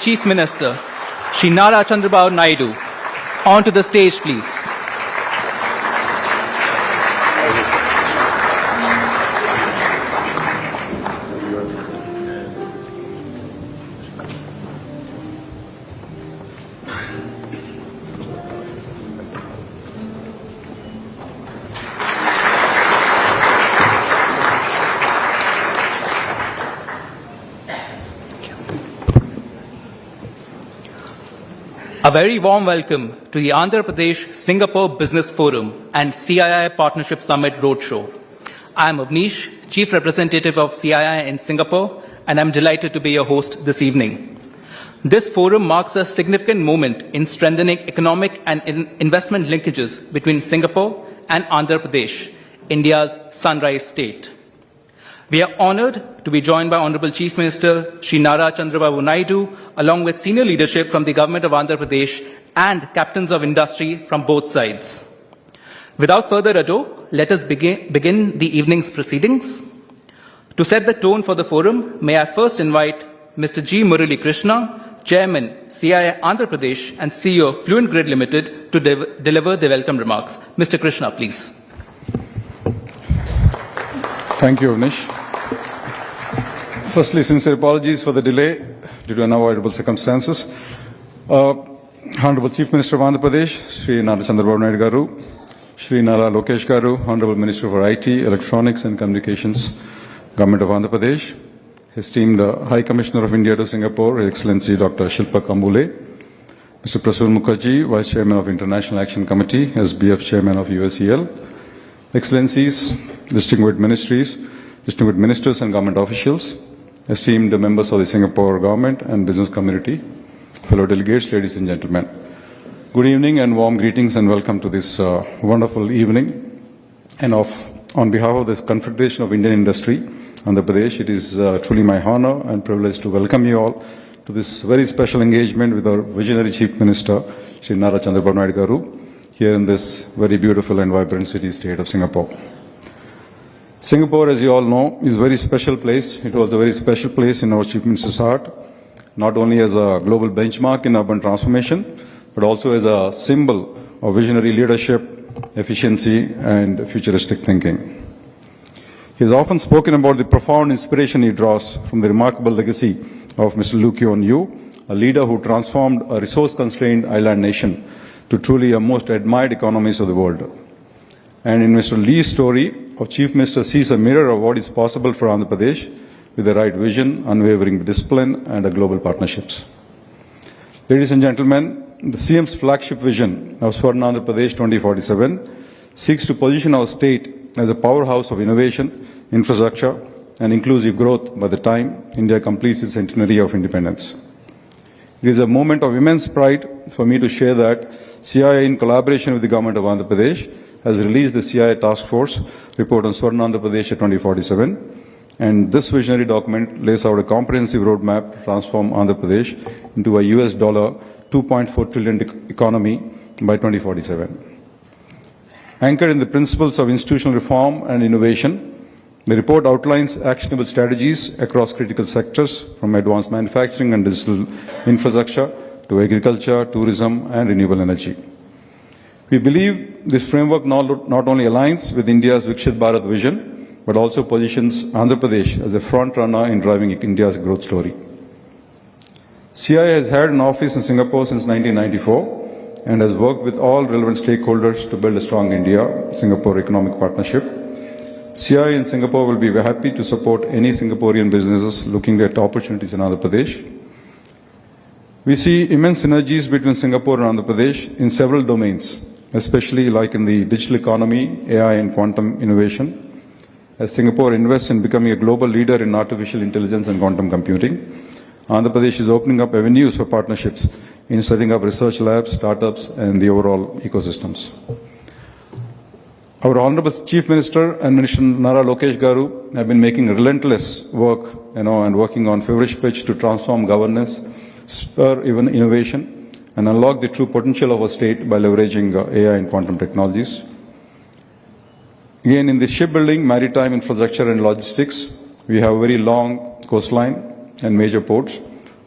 Chief Minister, Shri Nara Chandrababu Naidu, onto the stage, please. A very warm welcome to the Andhra Pradesh Singapore Business Forum and CII Partnership Summit Roadshow. I am Avnish, Chief Representative of CII in Singapore, and I'm delighted to be your host this evening. This forum marks a significant moment in strengthening economic and investment linkages between Singapore and Andhra Pradesh, India's sunrise state. We are honored to be joined by Honorable Chief Minister Shri Nara Chandrababu Naidu, along with senior leadership from the Government of Andhra Pradesh and captains of industry from both sides. Without further ado, let us begin the evening's proceedings. To set the tone for the forum, may I first invite Mr. G. Murali Krishna, Chairman, CII Andhra Pradesh and CEO of Fluent Grid Limited, to deliver the welcome remarks. Mr. Krishna, please. Thank you, Avnish. Firstly, sincere apologies for the delay due to unavoidable circumstances. Honorable Chief Minister of Andhra Pradesh, Shri Nara Chandrababu Naidu Garu, Shri Nara Lokesh Garu, Honorable Minister for IT, Electronics and Communications, Government of Andhra Pradesh, esteemed High Commissioner of India to Singapore, Her Excellency Dr. Shilpa Kambule, Mr. Prasoon Mukherjee, Vice Chairman of International Action Committee, SBF Chairman of USEL, Excellencies, distinguished ministers and government officials, esteemed members of the Singapore government and business community, fellow delegates, ladies and gentlemen. Good evening and warm greetings and welcome to this wonderful evening. And on behalf of the Confederation of Indian Industry, Andhra Pradesh, it is truly my honor and privilege to welcome you all to this very special engagement with our visionary Chief Minister, Shri Nara Chandrababu Naidu Garu, here in this very beautiful and vibrant city-state of Singapore. Singapore, as you all know, is a very special place. It was a very special place in our Chief Minister's heart, not only as a global benchmark in urban transformation, but also as a symbol of visionary leadership, efficiency, and futuristic thinking. He has often spoken about the profound inspiration he draws from the remarkable legacy of Mr. Lee Kuan Yew, a leader who transformed a resource-constrained island nation to truly a most admired economies of the world. And in Mr. Lee's story, our Chief Minister sees a mirror of what is possible for Andhra Pradesh with the right vision, unwavering discipline, and global partnerships. Ladies and gentlemen, the CM's flagship vision of Swarna Andhra Pradesh 2047 seeks to position our state as a powerhouse of innovation, infrastructure, and inclusive growth by the time India completes its centenary of independence. It is a moment of immense pride for me to share that CII, in collaboration with the Government of Andhra Pradesh, has released the CII Task Force report on Swarna Andhra Pradesh 2047, and this visionary document lays out a comprehensive roadmap to transform Andhra Pradesh into a US $2.4 trillion economy by 2047. Anchored in the principles of institutional reform and innovation, the report outlines actionable strategies across critical sectors, from advanced manufacturing and digital infrastructure to agriculture, tourism, and renewable energy. We believe this framework not only aligns with India's Viksit Bharat vision, but also positions Andhra Pradesh as a front runner in driving India's growth story. CII has had an office in Singapore since 1994 and has worked with all relevant stakeholders to build a strong India-Singapore economic partnership. CII in Singapore will be happy to support any Singaporean businesses looking at opportunities in Andhra Pradesh. We see immense synergies between Singapore and Andhra Pradesh in several domains, especially like in the digital economy, AI and quantum innovation. As Singapore invests in becoming a global leader in artificial intelligence and quantum computing, Andhra Pradesh is opening up avenues for partnerships in setting up research labs, startups, and the overall ecosystems. Our Honorable Chief Minister and Minister Nara Lokesh Garu have been making relentless work, and working on feverish pitch to transform governance, spur even innovation, and unlock the true potential of our state by leveraging AI and quantum technologies. Again, in the shipbuilding, maritime infrastructure and logistics, we have a very long coastline and major ports.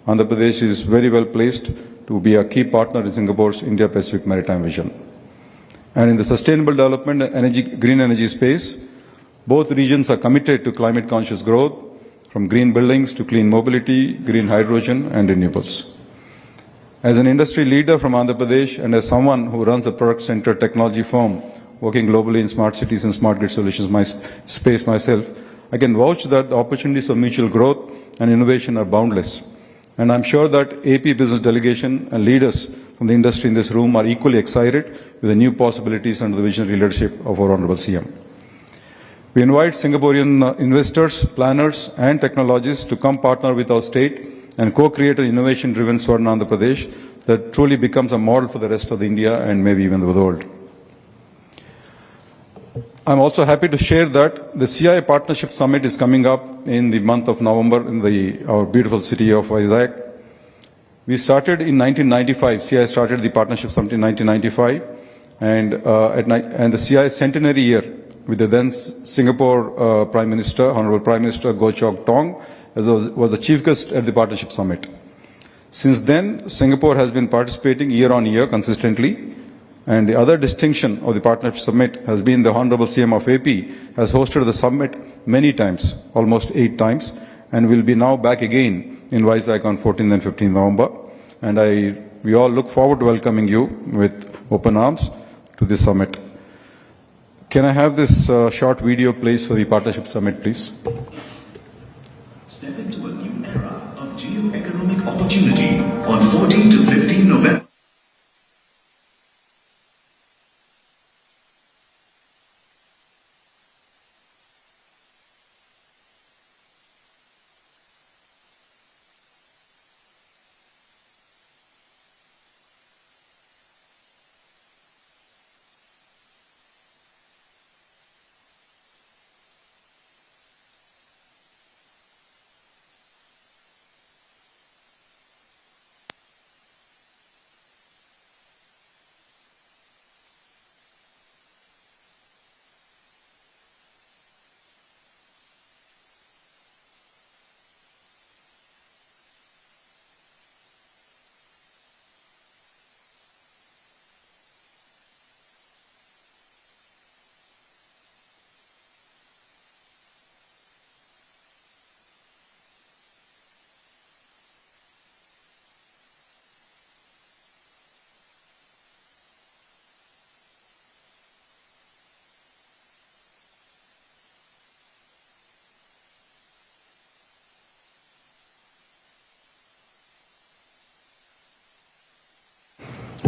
Andhra Pradesh is very well placed to be a key partner in Singapore's India-Pacific maritime vision. And in the sustainable development and green energy space, both regions are committed to climate-conscious growth, from green buildings to clean mobility, green hydrogen, and renewables. As an industry leader from Andhra Pradesh and as someone who runs a product-centered technology firm working globally in smart cities and smart grid solutions space myself, I can vouch that the opportunities for mutual growth and innovation are boundless. And I'm sure that AP business delegation and leaders from the industry in this room are equally excited with the new possibilities under the visionary leadership of our Honorable CM. We invite Singaporean investors, planners, and technologists to come partner with our state and co-create an innovation-driven Swarna Andhra Pradesh that truly becomes a model for the rest of India and maybe even the world. I'm also happy to share that the CIA Partnership Summit is coming up in the month of November in our beautiful city of Vizag. We started in 1995. CIA started the Partnership Summit in 1995, and the CIA centenary year with the then Singapore Prime Minister, Honorable Prime Minister Goh Chok Tong, was the chief guest at the Partnership Summit. Since then, Singapore has been participating year on year consistently. And the other distinction of the Partnership Summit has been the Honorable CM of AP has hosted the summit many times, almost 8 times, and will be now back again in Vizag on 14th and 15th November. And we all look forward to welcoming you with open arms to this summit. Can I have this short video, please, for the Partnership Summit, please? Step into a new era of geo-economic opportunity on 14 to 15 November.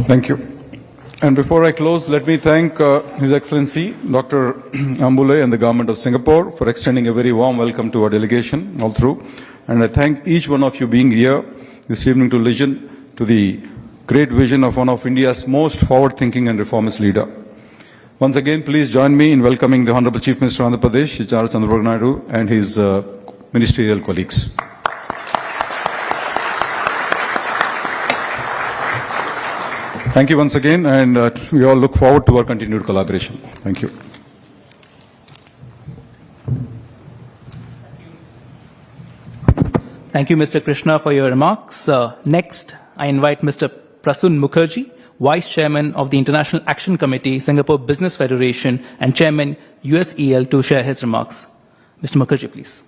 Thank you. And before I close, let me thank His Excellency Dr. Ambule and the Government of Singapore for extending a very warm welcome to our delegation all through. And I thank each one of you being here this evening to listen to the great vision of one of India's most forward-thinking and reformist leader. Once again, please join me in welcoming the Honorable Chief Minister of Andhra Pradesh, H.R. Chandrababu Naidu, and his ministerial colleagues. Thank you once again, and we all look forward to our continued collaboration. Thank you. Thank you, Mr. Krishna, for your remarks. Next, I invite Mr. Prasun Mukherjee, Vice Chairman of the International Action Committee, Singapore Business Federation, and Chairman, USEL, to share his remarks. Mr. Mukherjee, please.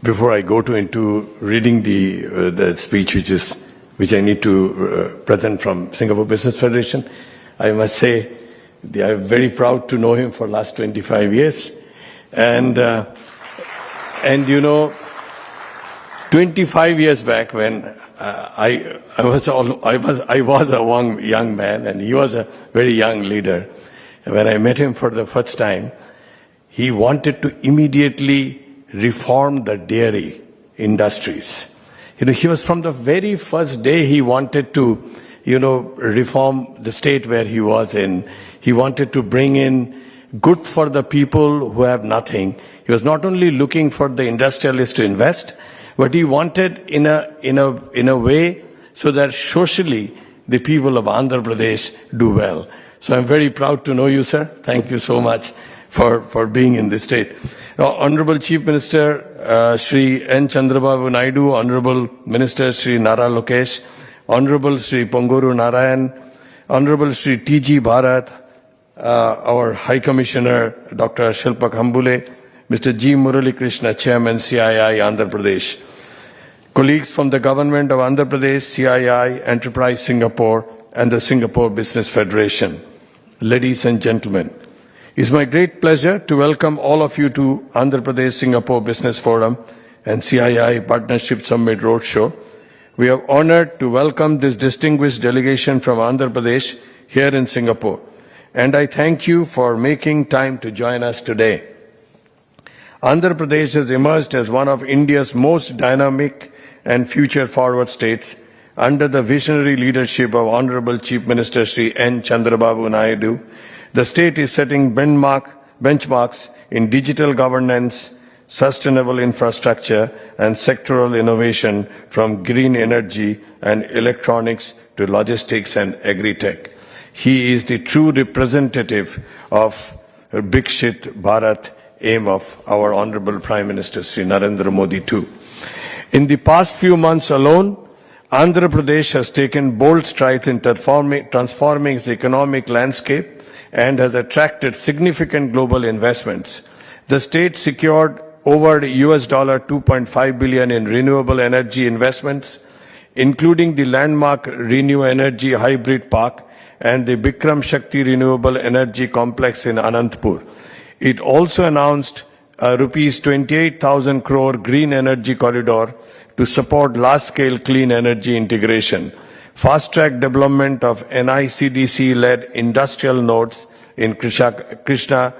Before I go into reading the speech which I need to present from Singapore Business Federation, I must say I'm very proud to know him for the last 25 years, and you know, 25 years back when I was a young man and he was a very young leader. When I met him for the first time, he wanted to immediately reform the dairy industries. You know, he was from the very first day he wanted to, reform the state where he was in. He wanted to bring in good for the people who have nothing. He was not only looking for the industrialists to invest, but he wanted in a way so that socially the people of Andhra Pradesh do well. So I'm very proud to know you, sir. Thank you so much for being in this state. Honorable Chief Minister Shri N. Chandrababu Naidu, Honorable Minister Shri Nara Lokesh, Honorable Shri Ponguru Narayan, Honorable Shri T.G. Bharat, our High Commissioner Dr. Shilpa Khambule, Mr. G. Murali Krishna, Chairman CII Andhra Pradesh, colleagues from the Government of Andhra Pradesh, CII, Enterprise Singapore, and the Singapore Business Federation. Ladies and gentlemen, it's my great pleasure to welcome all of you to Andhra Pradesh Singapore Business Forum and CII Partnership Summit Roadshow. We are honored to welcome this distinguished delegation from Andhra Pradesh here in Singapore, and I thank you for making time to join us today. Andhra Pradesh has emerged as one of India's most dynamic and future-forward states under the visionary leadership of Honorable Chief Minister Shri N. Chandrababu Naidu. The state is setting benchmarks in digital governance, sustainable infrastructure, and sectoral innovation from green energy and electronics to logistics and agri-tech. He is the true representative of Viksit Bharat aim of our Honorable Prime Minister Shri Narendra Modi too. In the past few months alone, Andhra Pradesh has taken bold strides in transforming its economic landscape and has attracted significant global investments. The state secured over $2.5 billion in renewable energy investments, including the landmark Renew Energy Hybrid Park and the Bikram Shakti Renewable Energy Complex in Anantapur. It also announced a rupees 28,000 crore green energy corridor to support large-scale clean energy integration, fast-track development of NICDC-led industrial nodes in Krishnapatnam,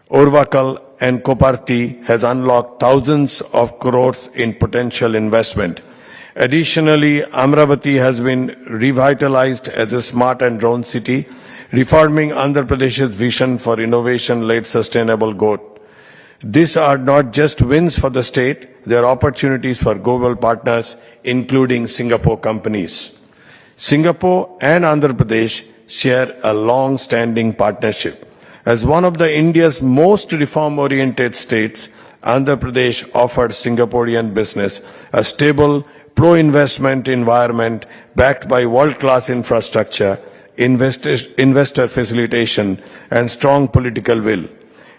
Urvakal and Koparthi has unlocked thousands of crores in potential investment. Additionally, Amravati has been revitalized as a smart and drone city, reforming Andhra Pradesh's vision for innovation-led sustainable growth. These are not just wins for the state, they are opportunities for global partners, including Singapore companies. Singapore and Andhra Pradesh share a long-standing partnership. As one of the India's most reform-oriented states, Andhra Pradesh offered Singaporean business a stable, pro-investment environment backed by world-class infrastructure, investor facilitation, and strong political will.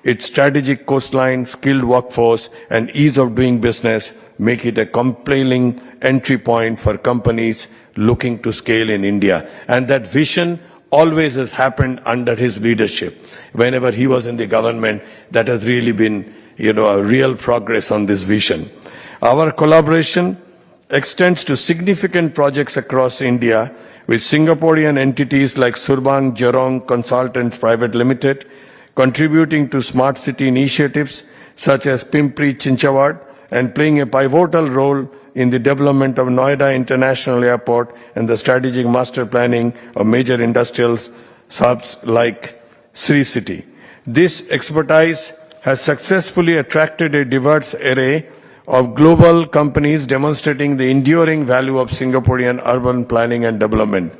Its strategic coastline, skilled workforce, and ease of doing business make it a compelling entry point for companies looking to scale in India. And that vision always has happened under his leadership. Whenever he was in the government, that has really been, a real progress on this vision. Our collaboration extends to significant projects across India with Singaporean entities like Surbang Jurong Consultants Private Limited, contributing to smart city initiatives such as Pimpri Chinchwad and playing a pivotal role in the development of Noida International Airport and the strategic master planning of major industrial hubs like Sri City. This expertise has successfully attracted a diverse array of global companies demonstrating the enduring value of Singaporean urban planning and development.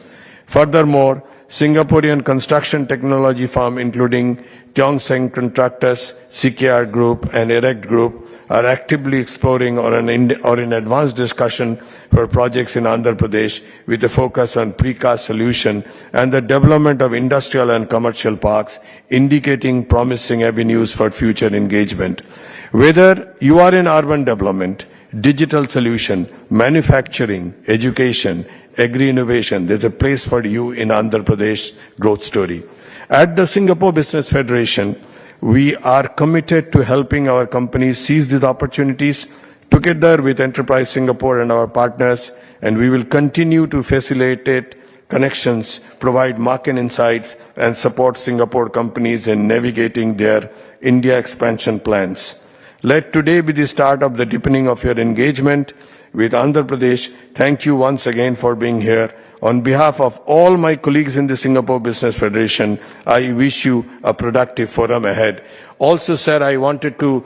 Furthermore, Singaporean construction technology firm including Tiong Seng Contractors, CKR Group and Erect Group are actively exploring or in advanced discussion for projects in Andhra Pradesh with a focus on precast solution and the development of industrial and commercial parks, indicating promising avenues for future engagement. Whether you are in urban development, digital solution, manufacturing, education, agri-innovation, there's a place for you in Andhra Pradesh growth story. At the Singapore Business Federation, we are committed to helping our companies seize these opportunities together with Enterprise Singapore and our partners, and we will continue to facilitate connections, provide market insights, and support Singapore companies in navigating their India expansion plans. Let today be the start of the deepening of your engagement with Andhra Pradesh. Thank you once again for being here. On behalf of all my colleagues in the Singapore Business Federation, I wish you a productive forum ahead. Also, sir, I wanted to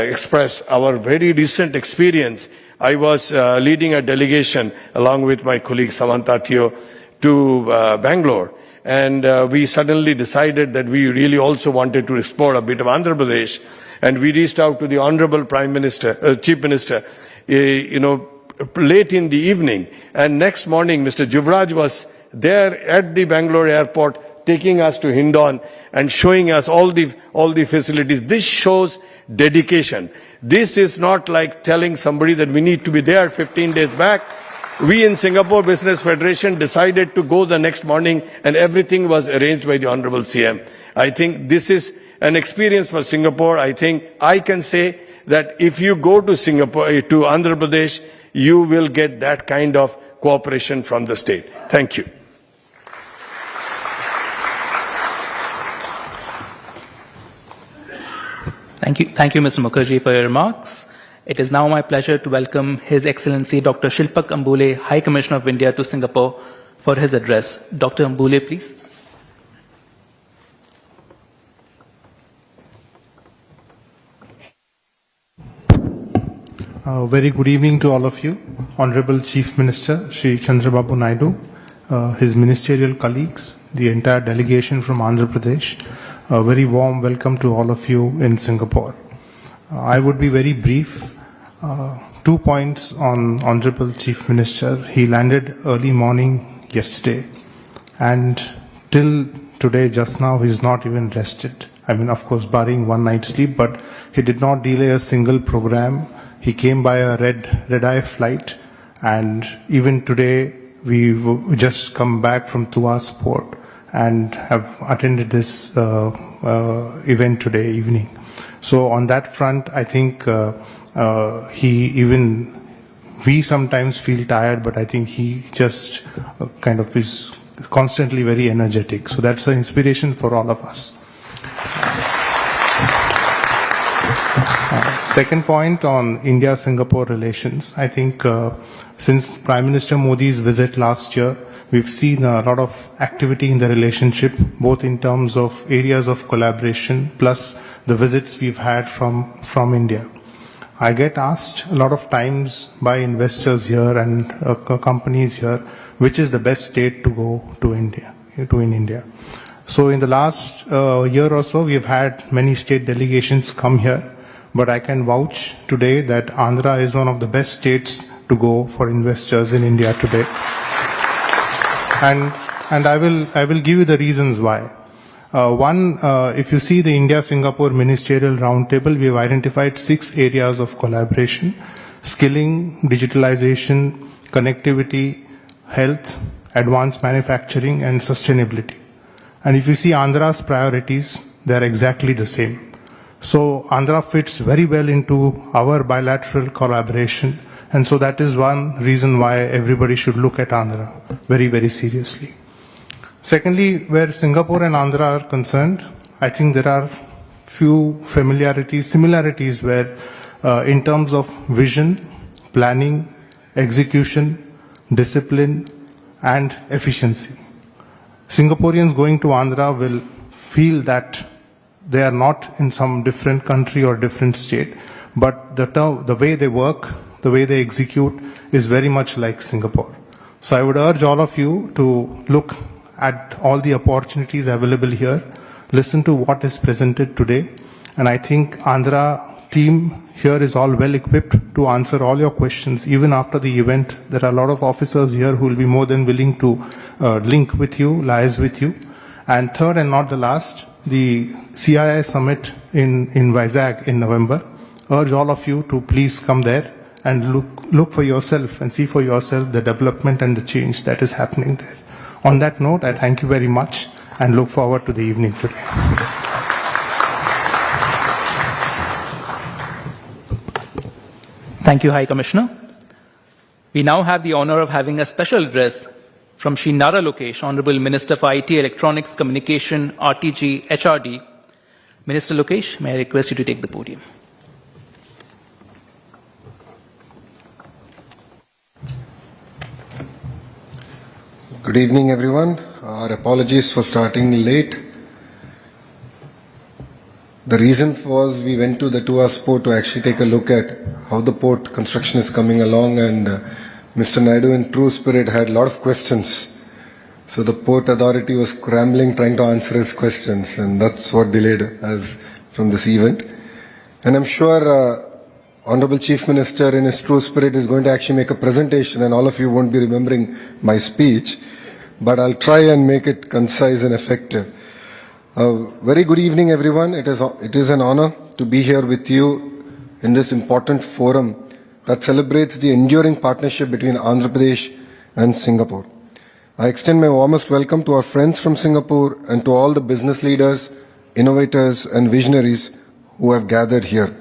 express our very recent experience. I was leading a delegation along with my colleague Samantha Theo to Bangalore. and we suddenly decided that we really also wanted to explore a bit of Andhra Pradesh, and we reached out to the Honorable Prime Minister, Chief Minister, late in the evening, and next morning Mr. Juvraj was there at the Bangalore airport taking us to Hindon and showing us all the facilities. This shows dedication. This is not like telling somebody that we need to be there 15 days back. We in Singapore Business Federation decided to go the next morning, and everything was arranged by the Honorable CM. I think this is an experience for Singapore. I think I can say that if you go to Singapore, to Andhra Pradesh, you will get that kind of cooperation from the state. Thank you. Thank you, Mr. Mukherjee, for your remarks. It is now my pleasure to welcome His Excellency Dr. Shilpak Ambule, High Commissioner of India to Singapore, for his address. Dr. Ambule, please. Very good evening to all of you. Honorable Chief Minister, Shri Chandrababu Naidu, his ministerial colleagues, the entire delegation from Andhra Pradesh, a very warm welcome to all of you in Singapore. I would be very brief. 2 points on Honorable Chief Minister. He landed early morning yesterday, and till today, just now, he's not even rested. I mean, of course, barring one night's sleep, but he did not delay a single program. He came by a red-eye flight, and even today, we've just come back from Tuas Port and have attended this event today evening. So on that front, I think we sometimes feel tired, but I think he just kind of is constantly very energetic. So that's an inspiration for all of us. Second point on India-Singapore relations. I think since Prime Minister Modi's visit last year, we've seen a lot of activity in the relationship, both in terms of areas of collaboration, plus the visits we've had from India. I get asked a lot of times by investors here and companies here, which is the best state to go to in India. So in the last year or so, we've had many state delegations come here, but I can vouch today that Andhra is one of the best states to go for investors in India today. And I will give you the reasons why. One, if you see the India-Singapore Ministerial Roundtable, we have identified 6 areas of collaboration: skilling, digitalization, connectivity, health, advanced manufacturing, and sustainability. And if you see Andhra's priorities, they are exactly the same. So Andhra fits very well into our bilateral collaboration, and so that is one reason why everybody should look at Andhra very, very seriously. Secondly, where Singapore and Andhra are concerned, I think there are few similarities where in terms of vision, planning, execution, discipline, and efficiency. Singaporeans going to Andhra will feel that they are not in some different country or different state, but the way they work, the way they execute is very much like Singapore. So I would urge all of you to look at all the opportunities available here, listen to what is presented today, and I think Andhra team here is all well equipped to answer all your questions. Even after the event, there are a lot of officers here who will be more than willing to link with you, liaise with you. And third and not the last, the CII summit in Vizag in November. Urge all of you to please come there and look for yourself and see for yourself the development and the change that is happening there. On that note, I thank you very much and look forward to the evening today. Thank you, High Commissioner. We now have the honor of having a special address from Shri Nara Lokesh, Honorable Minister for IT, Electronics, Communication, RTG, HRD. Minister Lokesh, may I request you to take the podium. Good evening, everyone. Our apologies for starting late. The reason was we went to the Tuas Port to actually take a look at how the port construction is coming along, and Mr. Naidu in true spirit had a lot of questions. So the Port Authority was scrambling trying to answer his questions, and that's what delayed us from this event. And I'm sure Honorable Chief Minister in his true spirit is going to actually make a presentation, and all of you won't be remembering my speech, but I'll try and make it concise and effective. Very good evening, everyone. It is an honor to be here with you in this important forum that celebrates the enduring partnership between Andhra Pradesh and Singapore. I extend my warmest welcome to our friends from Singapore and to all the business leaders, innovators, and visionaries who have gathered here.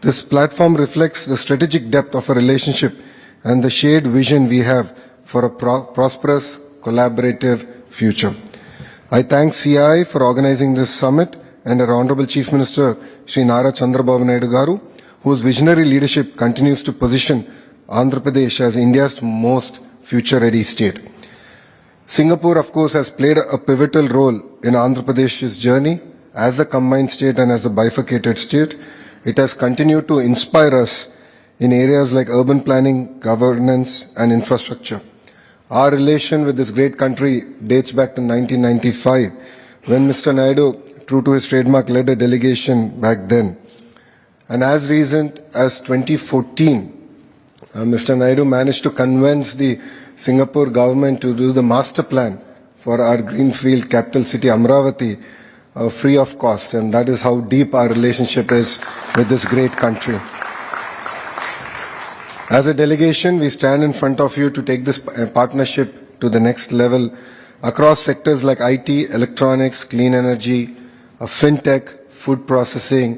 This platform reflects the strategic depth of our relationship and the shared vision we have for a prosperous, collaborative future. I thank CII for organizing this summit and our Honorable Chief Minister, Sri Nara Chandrababu Naidu Garu, whose visionary leadership continues to position Andhra Pradesh as India's most future-ready state. Singapore, of course, has played a pivotal role in Andhra Pradesh's journey as a combined state and as a bifurcated state. It has continued to inspire us in areas like urban planning, governance, and infrastructure. Our relation with this great country dates back to 1995, when Mr. Naidu, true to his trademark, led a delegation back then. And as recent as 2014, Mr. Naidu managed to convince the Singapore government to do the master plan for our greenfield capital city Amravati free of cost, and that is how deep our relationship is with this great country. As a delegation, we stand in front of you to take this partnership to the next level across sectors like IT, electronics, clean energy, fintech, food processing,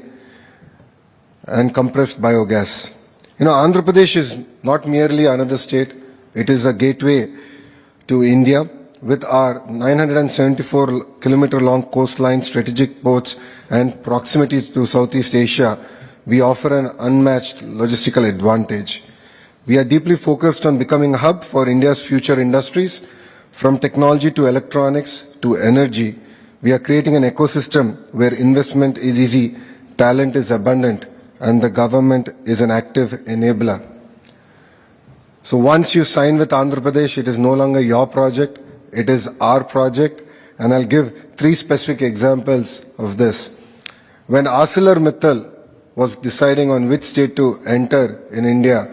and compressed biogas. You know, Andhra Pradesh is not merely another state. It is a gateway to India. With our 974-kilometer-long coastline, strategic ports, and proximity to Southeast Asia, we offer an unmatched logistical advantage. We are deeply focused on becoming a hub for India's future industries. From technology to electronics to energy, we are creating an ecosystem where investment is easy, talent is abundant, and the government is an active enabler. So once you sign with Andhra Pradesh, it is no longer your project, it is our project, and I'll give 3 specific examples of this. When ArcelorMittal was deciding on which state to enter in India,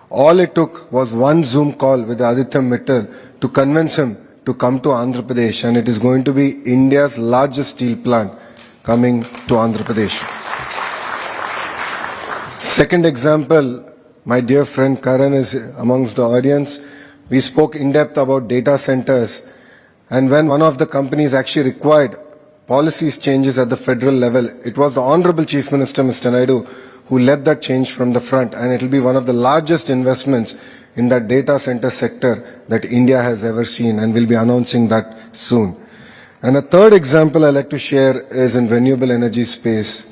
all it took was one Zoom call with Aditya Mittal to convince him to come to Andhra Pradesh, and it is going to be India's largest steel plant coming to Andhra Pradesh. Second example, my dear friend Karan is amongst the audience. We spoke in depth about data centers, and when one of the companies actually required policies changes at the federal level, it was the Honorable Chief Minister, Mr. Naidu, who led that change from the front, and it will be one of the largest investments in that data center sector that India has ever seen, and we'll be announcing that soon. And a third example I'd like to share is in renewable energy space.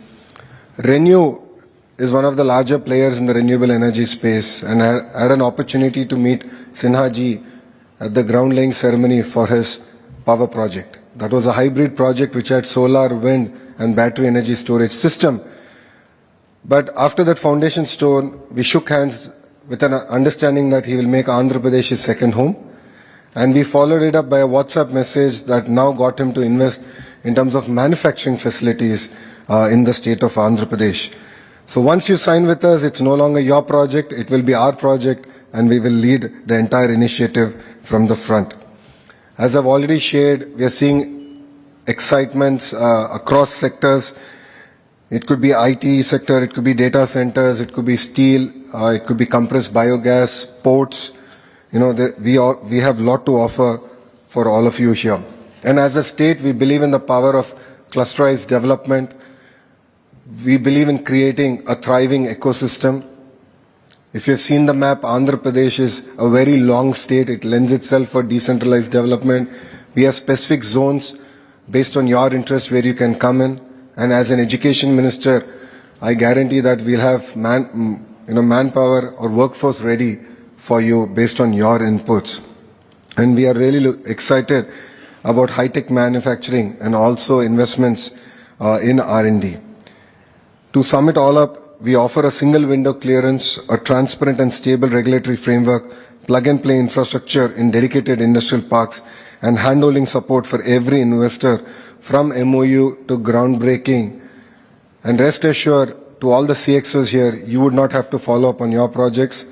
ReNew is one of the larger players in the renewable energy space, and I had an opportunity to meet Sinha ji at the ground laying ceremony for his power project. That was a hybrid project which had solar, wind, and battery energy storage system. But after that foundation stone, we shook hands with an understanding that he will make Andhra Pradesh his second home. And we followed it up by a WhatsApp message that now got him to invest in terms of manufacturing facilities in the state of Andhra Pradesh. So once you sign with us, it's no longer your project, it will be our project, and we will lead the entire initiative from the front. As I've already shared, we are seeing excitements across sectors. It could be IT sector, it could be data centers, it could be steel, it could be compressed biogas, ports. You know, we have a lot to offer for all of you here. And as a state, we believe in the power of clusterized development. We believe in creating a thriving ecosystem. If you've seen the map, Andhra Pradesh is a very long state. It lends itself for decentralized development. We have specific zones based on your interest where you can come in. And as an education minister, I guarantee that we'll have manpower or workforce ready for you based on your inputs. And we are really excited about high-tech manufacturing and also investments in R&D. To sum it all up, we offer a single window clearance, a transparent and stable regulatory framework, plug-and-play infrastructure in dedicated industrial parks, and handholding support for every investor from MOU to groundbreaking. And rest assured, to all the CXOs here, you would not have to follow up on your projects.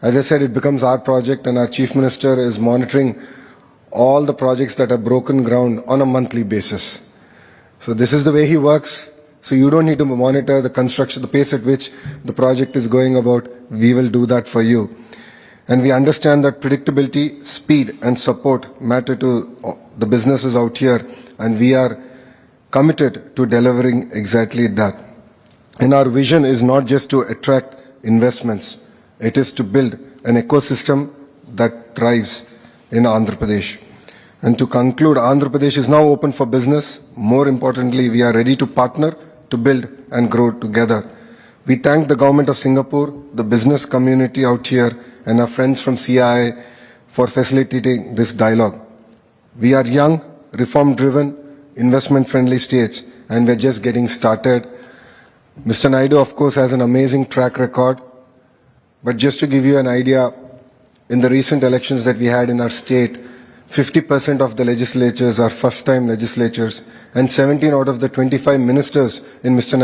As I said, it becomes our project, and our Chief Minister is monitoring all the projects that have broken ground on a monthly basis. So this is the way he works. So you don't need to monitor the construction, the pace at which the project is going about. We will do that for you. And we understand that predictability, speed, and support matter to the businesses out here, and we are committed to delivering exactly that. And our vision is not just to attract investments, it is to build an ecosystem that thrives in Andhra Pradesh. And to conclude, Andhra Pradesh is now open for business. More importantly, we are ready to partner, to build and grow together. We thank the government of Singapore, the business community out here, and our friends from CII for facilitating this dialogue. We are young, reform-driven, investment-friendly states, and we're just getting started. Mr. Naidu, of course, has an amazing track record. But just to give you an idea, in the recent elections that we had in our state, 50% of the legislatures are first-time legislatures, and 17 out of the 25 ministers in Mr.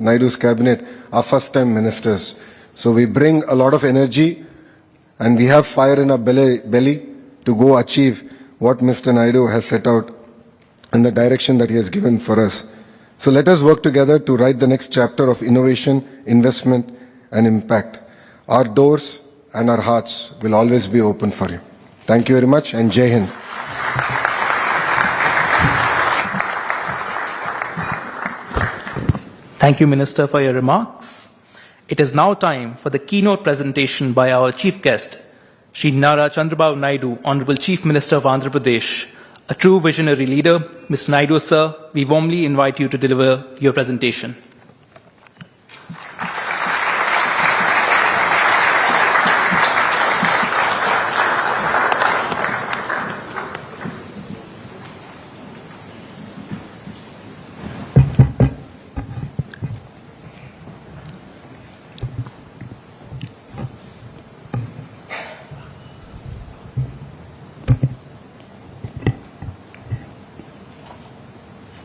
Naidu's cabinet are first-time ministers. So we bring a lot of energy, and we have fire in our belly to go achieve what Mr. Naidu has set out and the direction that he has given for us. So let us work together to write the next chapter of innovation, investment, and impact. Our doors and our hearts will always be open for you. Thank you very much, and Jai Hind. Thank you, Minister, for your remarks. It is now time for the keynote presentation by our chief guest, Shri Nara Chandrababu Naidu, Honorable Chief Minister of Andhra Pradesh, a true visionary leader. Mr. Naidu, sir, we warmly invite you to deliver your presentation.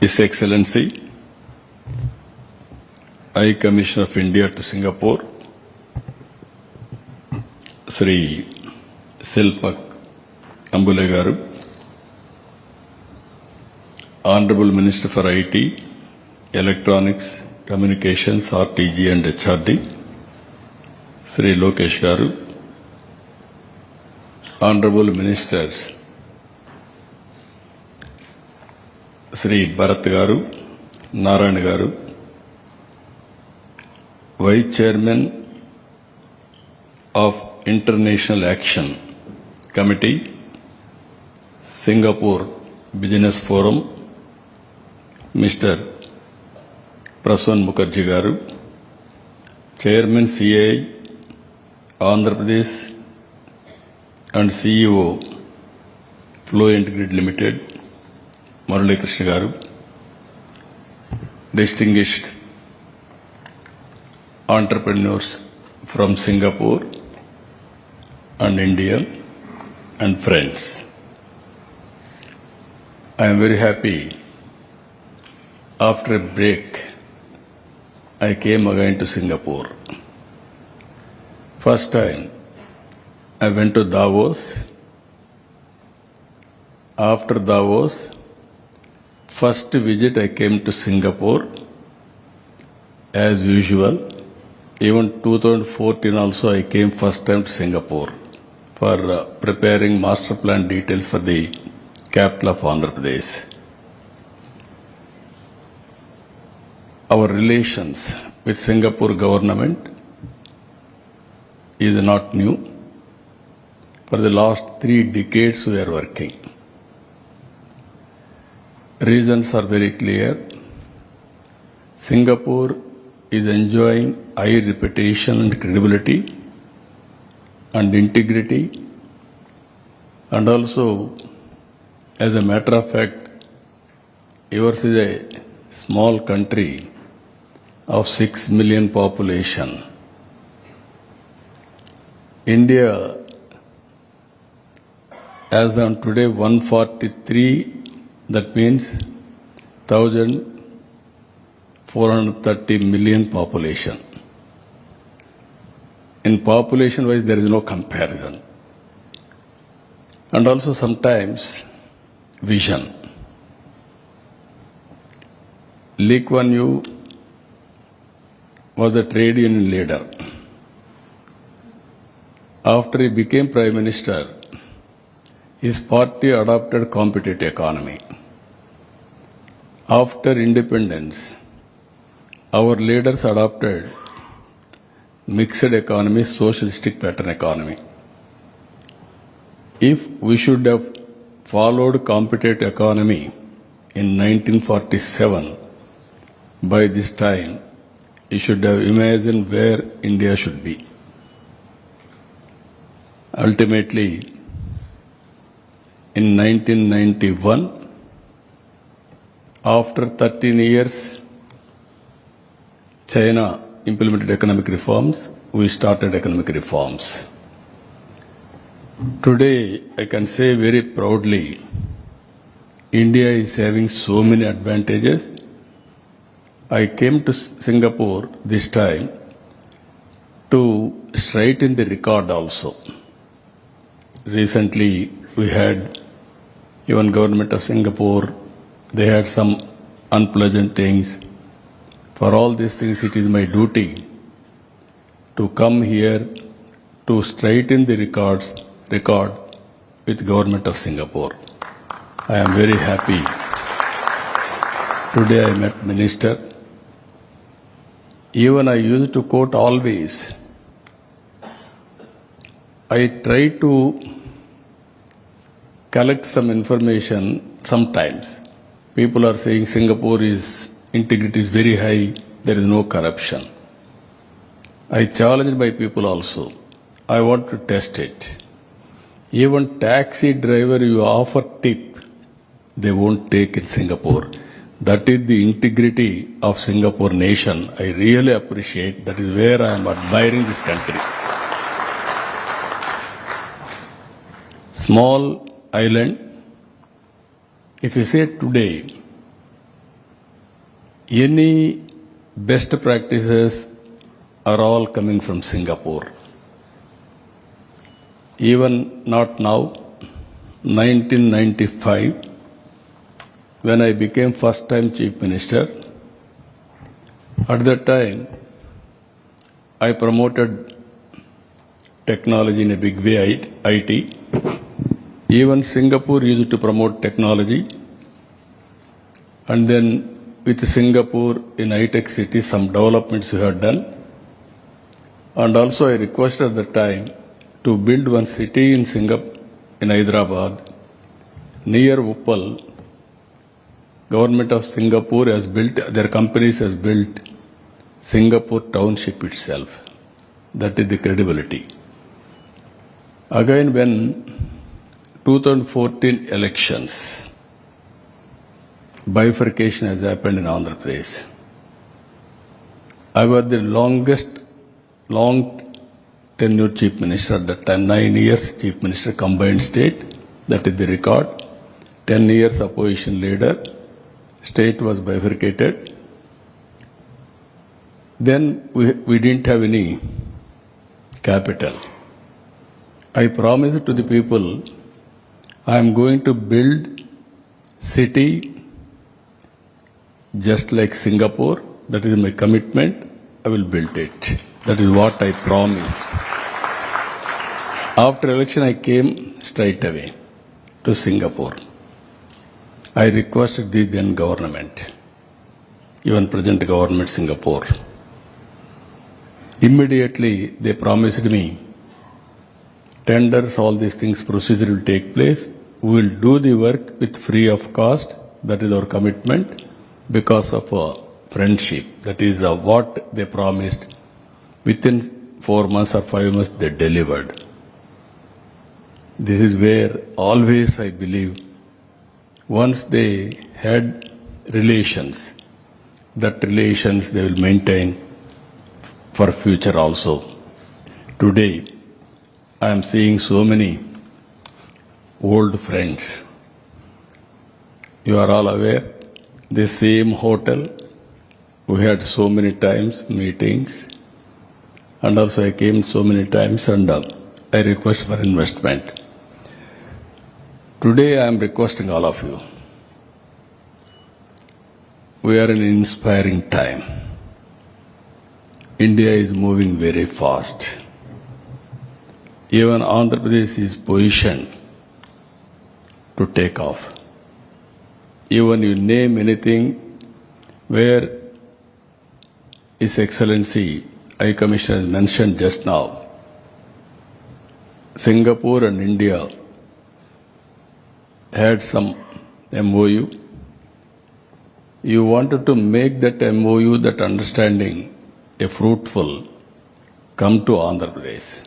His Excellency, High Commissioner of India to Singapore, Sri Silpak Ambule Garu, Honorable Minister for IT, Electronics, Communications, RTG and HRD, Sri Lokesh Garu, Honorable Ministers, Sri Bharat Garu, Narayan Garu, Vice Chairman of International Action Committee, Singapore Business Forum, Mr. Prasan Mukherjee Garu, Chairman CII, Andhra Pradesh and CEO Fluent Grid Limited, Murali Krishna Garu, distinguished entrepreneurs from Singapore and India, and friends. I am very happy. After a break, I came again to Singapore. First time, I went to Davos. After Davos, first visit I came to Singapore. As usual, even 2014 also I came first time to Singapore for preparing master plan details for the capital of Andhra Pradesh. Our relations with Singapore government is not new. For the last 3 decades we are working. Reasons are very clear. Singapore is enjoying high reputation and credibility and integrity, and also, as a matter of fact, yours is a small country of 6 million population. India As on today, 143, that means 1,430 million population. In population wise, there is no comparison. And also sometimes vision. Lee Kuan Yew was a trade union leader. After he became Prime Minister, his party adopted competitive economy. After independence, our leaders adopted mixed economy, socialistic pattern economy. If we should have followed competitive economy in 1947, by this time, you should have imagined where India should be. Ultimately, in 1991, after 13 years, China implemented economic reforms, we started economic reforms. Today, I can say very proudly, India is having so many advantages. I came to Singapore this time to straighten the record also. Recently, we had even government of Singapore, they had some unpleasant things. For all these things, it is my duty to come here to straighten the record with government of Singapore. I am very happy. Today I met Minister. Even I used to quote always. I try to collect some information sometimes. People are saying Singapore is integrity is very high, there is no corruption. I challenge my people also. I want to test it. Even taxi driver you offer tip, they won't take in Singapore. That is the integrity of Singapore nation. I really appreciate. That is where I am admiring this country. Small island. If you say today, any best practices are all coming from Singapore. Even not now, 1995, when I became first time Chief Minister, at that time, I promoted technology in a big way, IT. Even Singapore used to promote technology. And then with Singapore in high-tech city, some developments we had done. And also I requested at the time to build one city in Singapore, in Hyderabad, near Uppal. Government of Singapore has built, their companies has built Singapore township itself. That is the credibility. Again, when 2014 elections, bifurcation has happened in Andhra Pradesh. I was the long tenure Chief Minister at that time, 9 years Chief Minister, combined state, that is the record. 10 years opposition leader, state was bifurcated. Then we didn't have any capital. I promised to the people, I am going to build city just like Singapore. That is my commitment. I will build it. That is what I promised. After election, I came straight away to Singapore. I requested the then government, even present government Singapore. Immediately, they promised me, tenders, all these things, procedure will take place. We will do the work with free of cost. That is our commitment because of friendship. That is what they promised. Within 4 months or 5 months, they delivered. This is where always I believe, once they had relations, that relations they will maintain for future also. Today, I am seeing so many old friends. You are all aware, the same hotel, we had so many times meetings, and also I came so many times and I request for investment. Today I am requesting all of you. We are in an inspiring time. India is moving very fast. Even Andhra Pradesh is positioned to take off. Even you name anything where His Excellency High Commissioner has mentioned just now, Singapore and India had some MOU. You wanted to make that MOU, that understanding, a fruitful, come to Andhra Pradesh.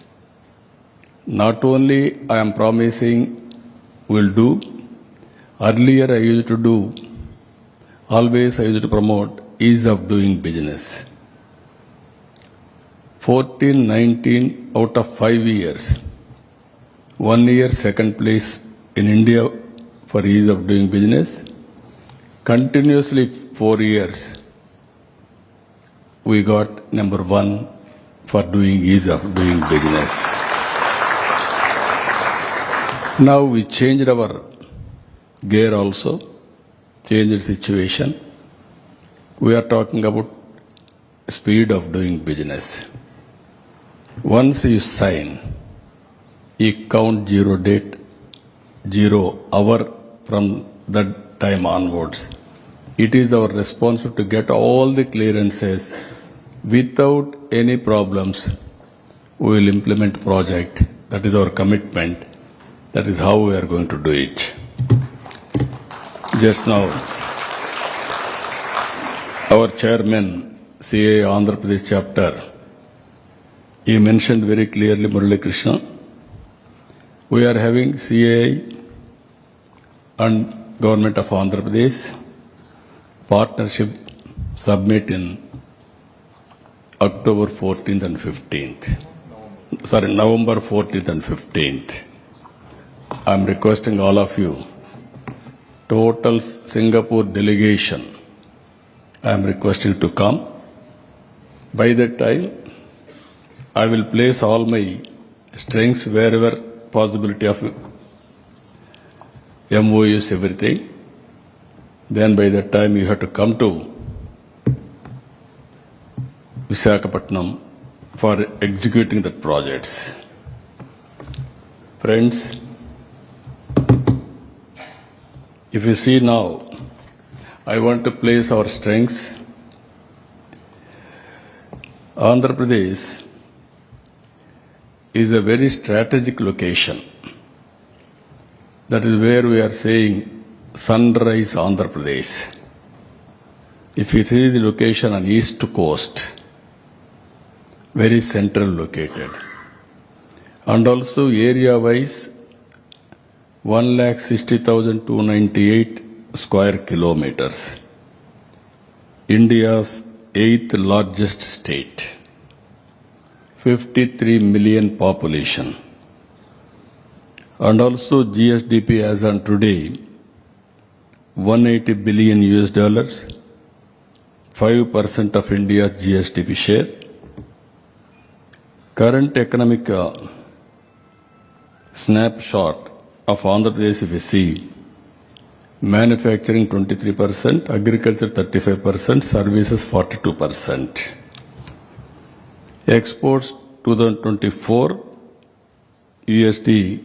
Not only I am promising will do, earlier I used to do, always I used to promote ease of doing business. 14, 19 out of 5 years, 1 year second place in India for ease of doing business. Continuously 4 years, we got number 1 for doing ease of doing business. Now we changed our gear also, changed situation. We are talking about speed of doing business. Once you sign, you count 0 date, 0 hour from that time onwards. It is our responsibility to get all the clearances without any problems. We will implement project. That is our commitment. That is how we are going to do it. Just now, our chairman, CA Andhra Pradesh chapter, he mentioned very clearly, Murali Krishna, we are having CAI and Government of Andhra Pradesh partnership summit in October 14th and 15th. November 14th and 15th. I am requesting all of you, total Singapore delegation, I am requesting to come. By that time, I will place all my strengths wherever possibility of MOUs, everything. Then by that time you have to come to Visakhapatnam for executing the projects. Friends, if you see now, I want to place our strengths. Andhra Pradesh is a very strategic location. That is where we are saying Sunrise Andhra Pradesh. If you see the location on east coast, very central located. And also area-wise, 1,60,298 square kilometers. India's 8th largest state. 53 million population. And also GSDP as on today, 180 billion US dollars, 5% of India's GSDP share. Current economic snapshot of Andhra Pradesh, if you see, manufacturing 23%, agriculture 35%, services 42%. Exports 2024, USD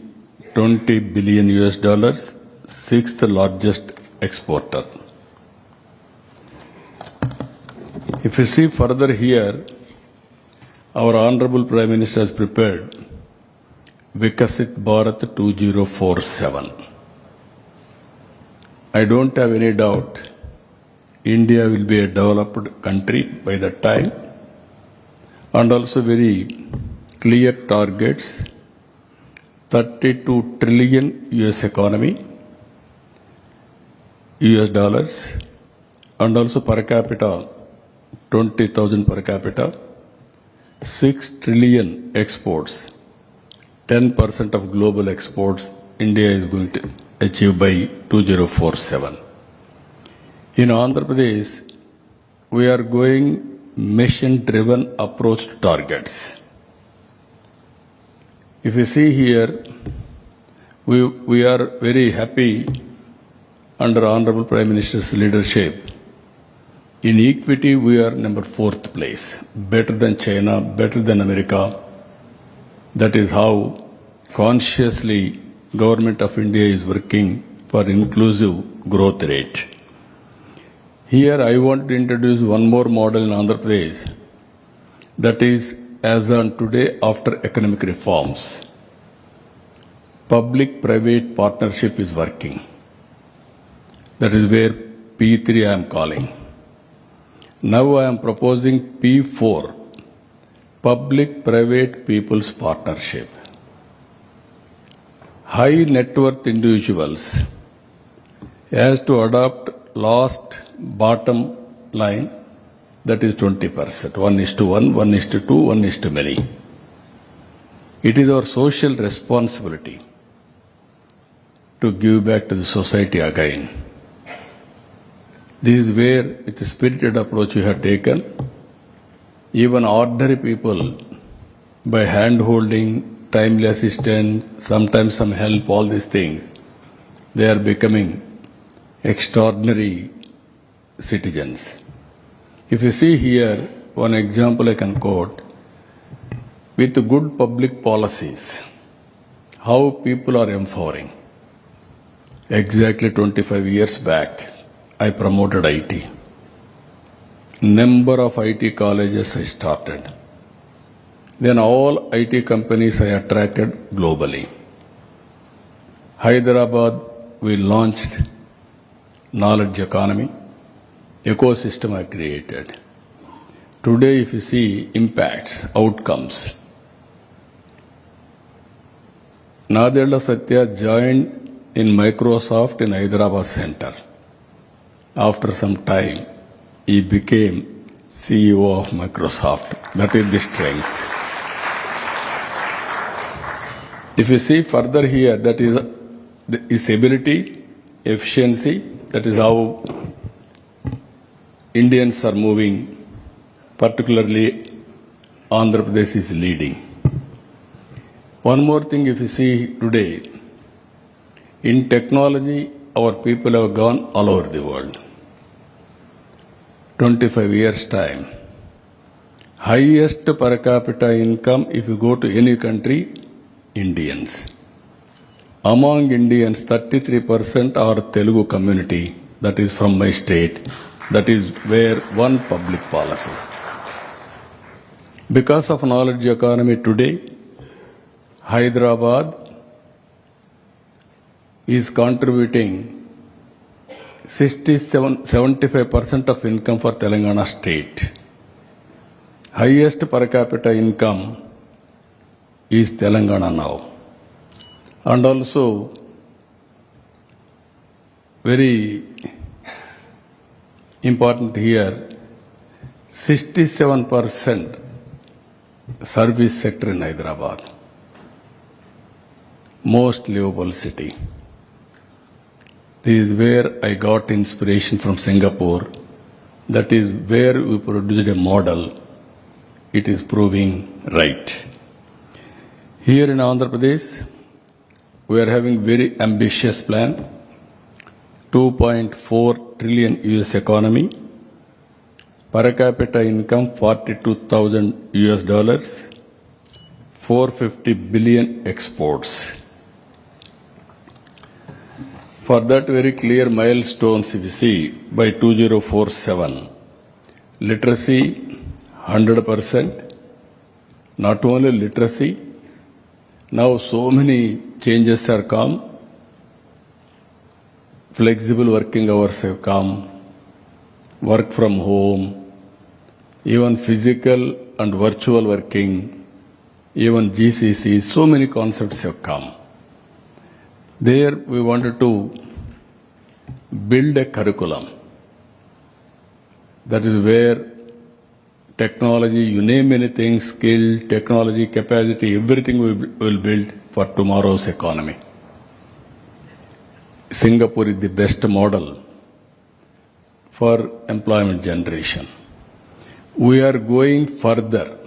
20 billion US dollars, 6th largest exporter. If you see further here, our Honorable Prime Minister has prepared Vikasit Bharat 2047. I don't have any doubt India will be a developed country by that time, and also very clear targets, 32 trillion US economy, US dollars, and also per capita, 20,000 per capita, 6 trillion exports, 10% of global exports India is going to achieve by 2047. In Andhra Pradesh, we are going mission-driven approach to targets. If you see here, we are very happy under Honorable Prime Minister's leadership. In equity, we are number 4th place, better than China, better than America. That is how consciously Government of India is working for inclusive growth rate. Here I want to introduce one more model in Andhra Pradesh, that is as on today after economic reforms. Public-private partnership is working. That is where P3 I am calling. Now I am proposing P4, Public-Private People's Partnership. High net worth individuals has to adopt last bottom line, that is 20%, 1:1, 1:2, 1:many. It is our social responsibility to give back to the society again. This is where, with a spirited approach you have taken, even ordinary people, by hand-holding, timely assistance, sometimes some help, all these things, they are becoming extraordinary citizens. If you see here, one example I can quote, with good public policies, how people are empowering. Exactly 25 years back, I promoted IT. Number of IT colleges I started. Then all IT companies I attracted globally. Hyderabad, we launched knowledge economy, ecosystem I created. Today, if you see impacts, outcomes, Nadella Satya joined in Microsoft in Hyderabad Center. After some time, he became CEO of Microsoft. That is the strength. If you see further here, that is his ability, efficiency, that is how Indians are moving, particularly Andhra Pradesh is leading. One more thing, if you see today, in technology, our people have gone all over the world. 25 years time. Highest per capita income, if you go to any country, Indians. Among Indians, 33% are Telugu community, that is from my state. That is where one public policy. Because of knowledge economy today, Hyderabad is contributing 75% of income for Telangana state. Highest per capita income is Telangana now. And also, very important here, 67% service sector in Hyderabad. Most livable city. This is where I got inspiration from Singapore. That is where we produced a model. It is proving right. Here in Andhra Pradesh, we are having very ambitious plan. 2.4 trillion US economy. Per capita income $42,000. 450 billion exports. For that very clear milestones, if you see, by 2047, literacy 100%, not only literacy, now so many changes are come, flexible working hours have come, work from home, even physical and virtual working, even GCC, so many concepts have come. There we wanted to build a curriculum. That is where technology, you name anything, skill, technology, capacity, everything we will build for tomorrow's economy. Singapore is the best model for employment generation. We are going further.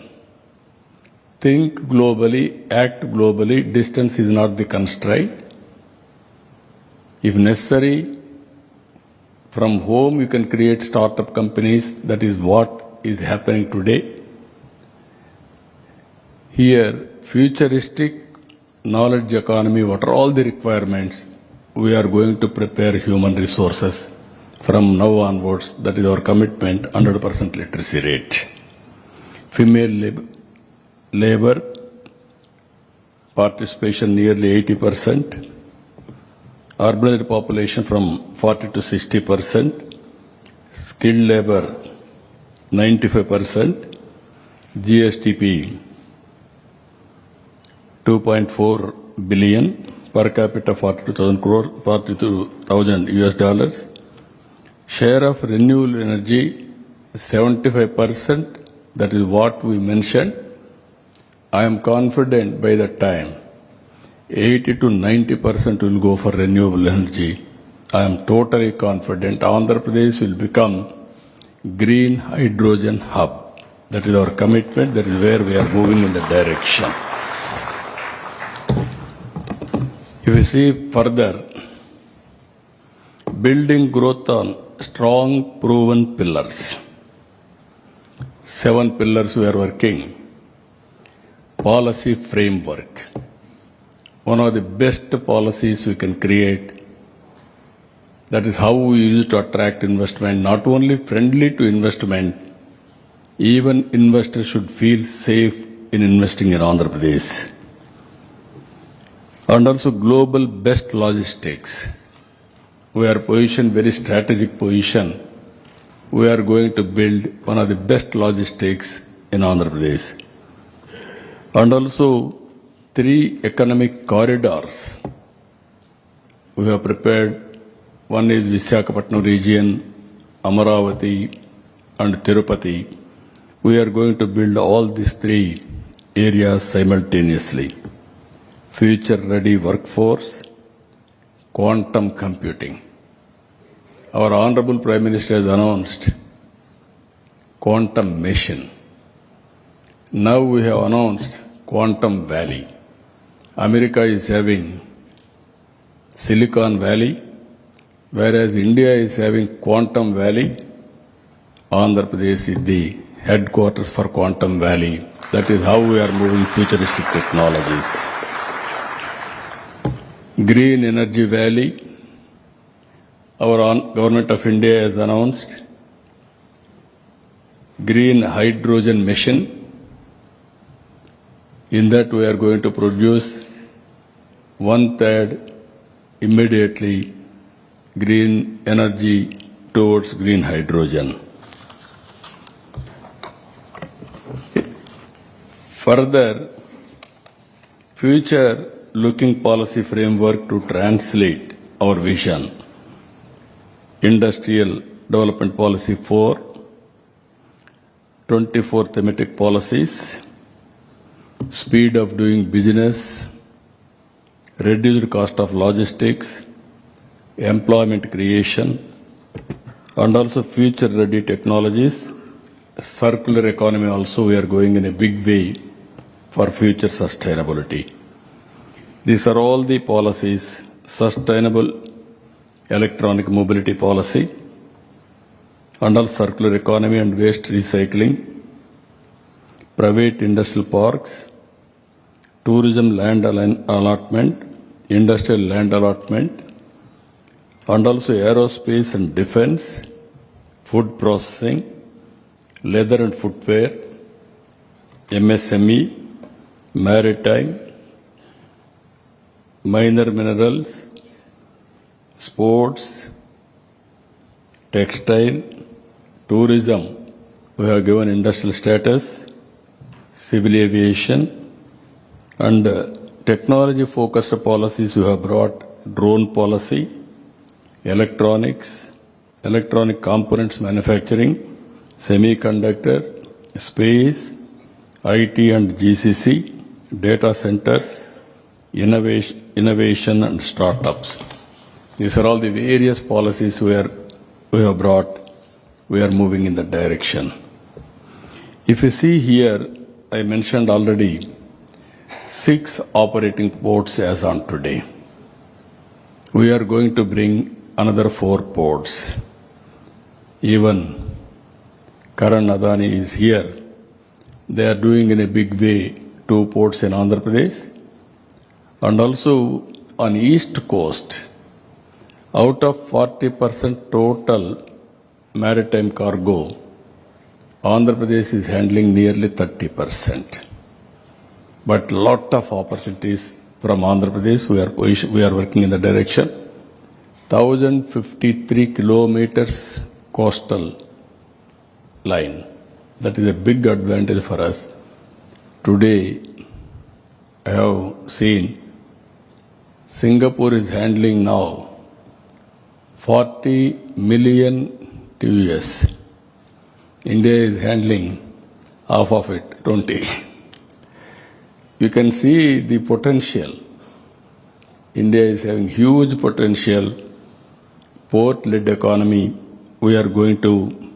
Think globally, act globally. Distance is not the constraint. If necessary, from home you can create startup companies. That is what is happening today. Here, futuristic knowledge economy, what are all the requirements? We are going to prepare human resources from now onwards. That is our commitment, 100% literacy rate. Female labor participation nearly 80%. Urban population from 40 to 60%. Skilled labor 95%. GSTP 2.4 billion, per capita 42,000 US dollars. Share of renewable energy 75%. That is what we mentioned. I am confident by that time 80 to 90% will go for renewable energy. I am totally confident Andhra Pradesh will become green hydrogen hub. That is our commitment. That is where we are moving in the direction. If you see further, building growth on strong proven pillars. 7 pillars we are working. Policy framework. One of the best policies we can create. That is how we use to attract investment, not only friendly to investment, even investors should feel safe in investing in Andhra Pradesh. And also global best logistics. We are positioned very strategic position. We are going to build one of the best logistics in Andhra Pradesh. And also 3 economic corridors we have prepared. One is Visakhapatnam region, Amaravati and Tirupati. We are going to build all these 3 areas simultaneously. Future ready workforce, quantum computing. Our Honorable Prime Minister has announced quantum mission. Now we have announced Quantum Valley. America is having Silicon Valley, whereas India is having Quantum Valley. Andhra Pradesh is the headquarters for Quantum Valley. That is how we are moving futuristic technologies. Green Energy Valley. Our Government of India has announced Green Hydrogen Mission. In that we are going to produce 1/3 immediately green energy towards green hydrogen. Further, future looking policy framework to translate our vision. Industrial Development Policy 4, 24 thematic policies, speed of doing business, reduced cost of logistics, employment creation, and also future-ready technologies. Circular economy also we are going in a big way for future sustainability. These are all the policies. Sustainable electronic mobility policy, and also circular economy and waste recycling, private industrial parks, tourism land allotment, industrial land allotment, and also aerospace and defense, food processing, leather and footwear, MSME, maritime, minor minerals, sports, textile, tourism. We have given industrial status, civil aviation, and technology-focused policies we have brought drone policy, electronics, electronic components manufacturing, semiconductor, space, IT and GCC, data center, innovation and startups. These are all the various policies we have brought. We are moving in that direction. If you see here, I mentioned already 6 operating ports as on today. We are going to bring another 4 ports. Even Karan Adani is here. They are doing in a big way 2 ports in Andhra Pradesh. And also on East Coast, out of 40% total maritime cargo, Andhra Pradesh is handling nearly 30%. But lot of opportunities from Andhra Pradesh, we are working in the direction. 1,053 kilometers coastal line. That is a big advantage for us. Today, I have seen Singapore is handling now 40 million TEUs. India is handling half of it, 20. You can see the potential. India is having huge potential. Port-led economy, we are going to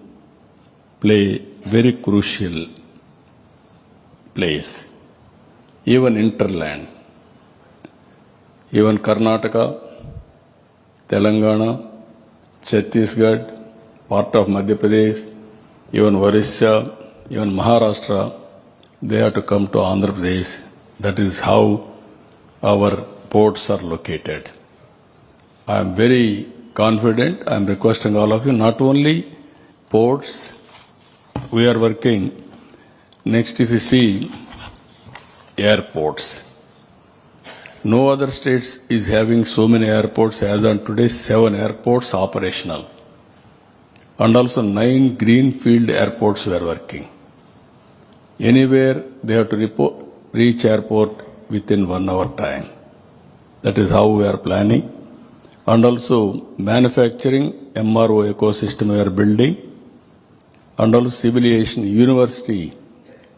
play very crucial place. Even interland, even Karnataka, Telangana, Chhattisgarh, part of Madhya Pradesh, even Orissa, even Maharashtra, they have to come to Andhra Pradesh. That is how our ports are located. I am very confident. I am requesting all of you, not only ports, we are working. Next, if you see airports, no other states is having so many airports as on today, 7 airports operational. And also 9 greenfield airports we are working. Anywhere they have to reach airport within 1 hour time. That is how we are planning. And also manufacturing, MRO ecosystem we are building. And also civil aviation university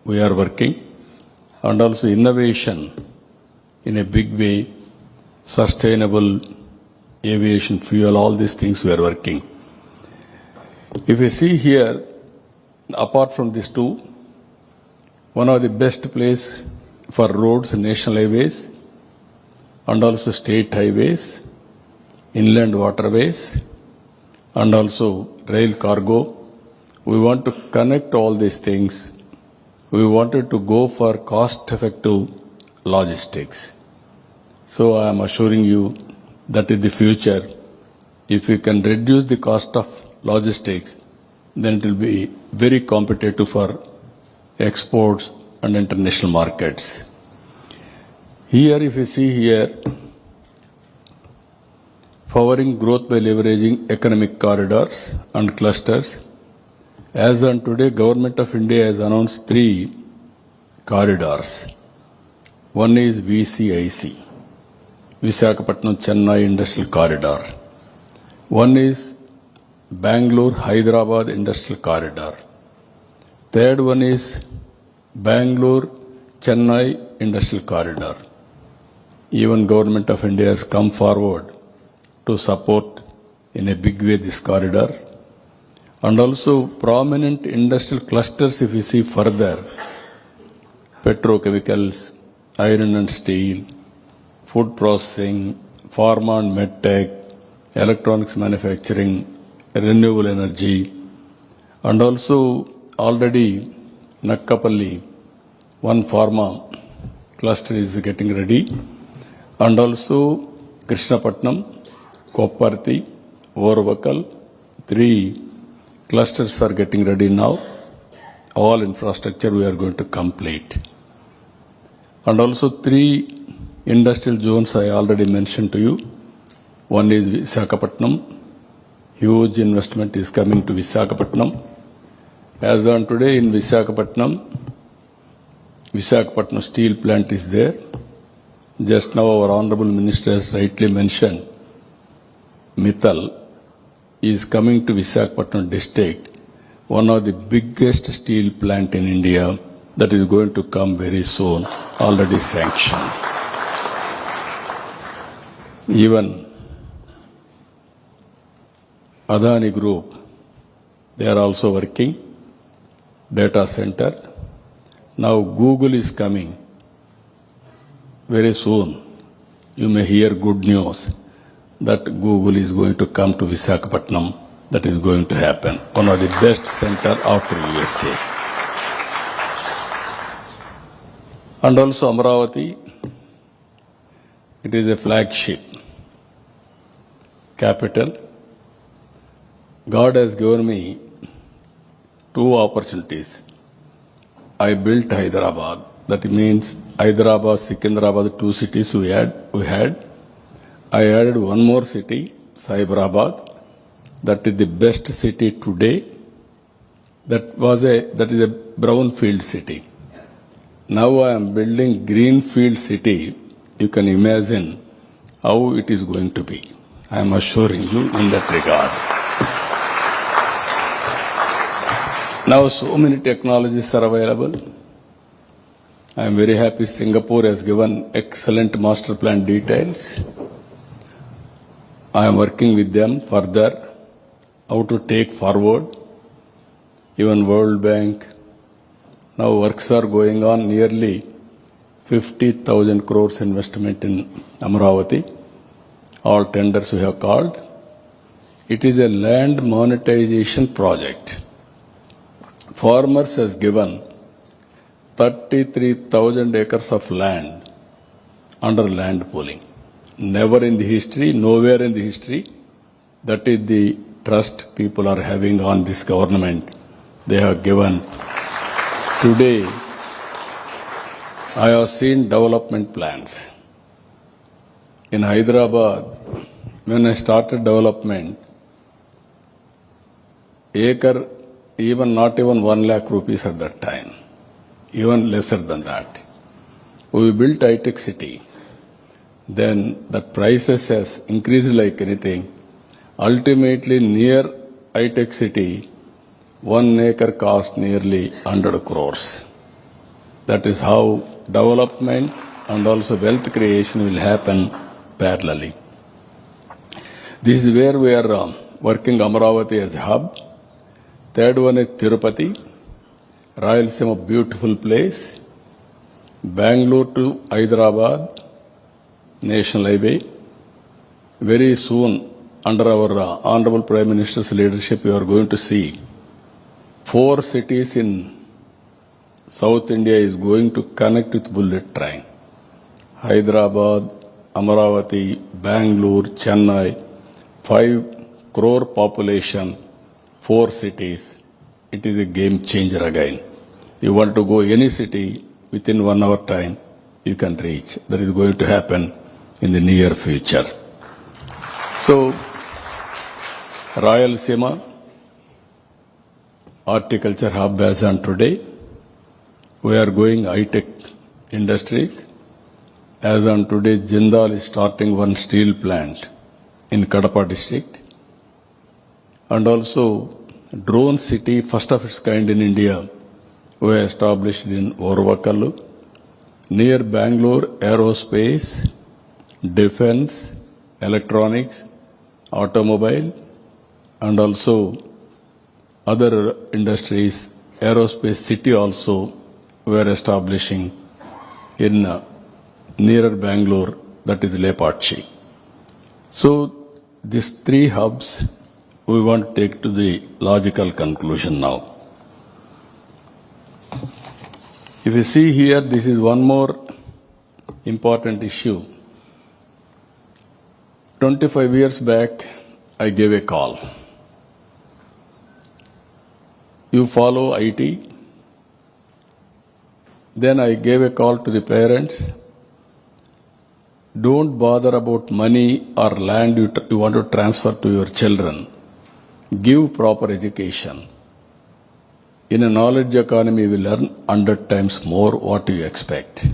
we are working. And also innovation in a big way, sustainable aviation fuel, all these things we are working. If you see here, apart from these 2, one of the best place for roads, national highways, and also state highways, inland waterways, and also rail cargo. We want to connect all these things. We wanted to go for cost-effective logistics. So I am assuring you that in the future, if we can reduce the cost of logistics, then it will be very competitive for exports and international markets. Here, if you see here, powering growth by leveraging economic corridors and clusters. As on today, Government of India has announced 3 corridors. One is VCIC, Visakhapatnam Chennai Industrial Corridor. One is Bangalore Hyderabad Industrial Corridor. Third one is Bangalore Chennai Industrial Corridor. Even Government of India has come forward to support in a big way this corridor. And also prominent industrial clusters, if you see further, petrochemicals, iron and steel, food processing, pharma and medtech, electronics manufacturing, renewable energy, and also already Nakkapalli, one pharma cluster is getting ready, and also Krishnapatnam, Kopparthi, Orvakal, 3 clusters are getting ready now. All infrastructure we are going to complete. And also 3 industrial zones I already mentioned to you. One is Visakhapatnam. Huge investment is coming to Visakhapatnam. As on today in Visakhapatnam steel plant is there. Just now our Honorable Minister has rightly mentioned, Mittal is coming to Visakhapatnam district, one of the biggest steel plant in India that is going to come very soon, already sanctioned. Even Adani Group, they are also working, data center. Now Google is coming very soon. You may hear good news that Google is going to come to Visakhapatnam. That is going to happen. One of the best center after USA. And also Amravati, it is a flagship capital. God has given me two opportunities. I built Hyderabad. That means Hyderabad, Secunderabad, two cities we had. I added one more city, Cyberabad. That is the best city today. That is a brownfield city. Now I am building greenfield city. You can imagine how it is going to be. I am assuring you in that regard. Now so many technologies are available. I am very happy Singapore has given excellent master plan details. I am working with them further how to take forward, even World Bank. Now works are going on, nearly 50,000 crores investment in Amravati. All tenders we have called. It is a land monetization project. Farmers has given 33,000 acres of land under land pooling. Never in the history, nowhere in the history. That is the trust people are having on this government. They have given. Today, I have seen development plans. In Hyderabad, when I started development, acre, not even 1 lakh rupees at that time, even lesser than that. We built high-tech city. Then the prices has increased like anything. Ultimately, near high-tech city, 1 acre cost nearly 100 crores. That is how development and also wealth creation will happen parallelly. This is where we are working Amravati as a hub. Third one is Tirupati, Rayalaseema, beautiful place. Bangalore to Hyderabad, National Highway. Very soon, under our Honorable Prime Minister's leadership, we are going to see 4 cities in South India is going to connect with bullet train. Hyderabad, Amravati, Bangalore, Chennai, 5 crore population, 4 cities. It is a game changer again. You want to go any city, within 1 hour time, you can reach. That is going to happen in the near future. So, Rayalaseema, horticulture hub as on today. We are going high-tech industries. As on today, Jindal is starting one steel plant in Kadapa district. And also, drone city, first of its kind in India, we established in Orvakallu. Near Bangalore, aerospace, defense, electronics, automobile, and also other industries, aerospace city also we are establishing in nearer Bangalore, that is Lepatchi. So these 3 hubs we want to take to the logical conclusion now. If you see here, this is one more important issue. 25 years back, I gave a call. You follow IT. Then I gave a call to the parents. Don't bother about money or land you want to transfer to your children. Give proper education. In a knowledge economy, we learn 100 times more what you expect.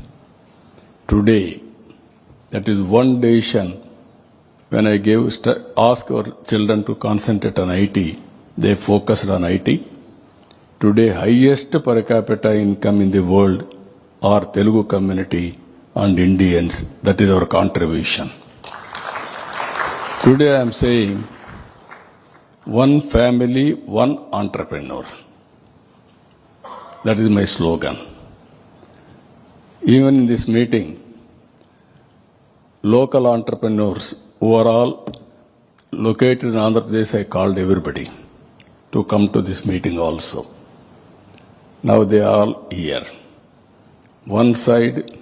Today, that is one decision. When I ask our children to concentrate on IT, they focused on IT. Today, highest per capita income in the world are Telugu community and Indians. That is our contribution. Today I am saying, one family, one entrepreneur. That is my slogan. Even in this meeting, local entrepreneurs who are all located in Andhra Pradesh, I called everybody to come to this meeting also. Now they are all here. One side,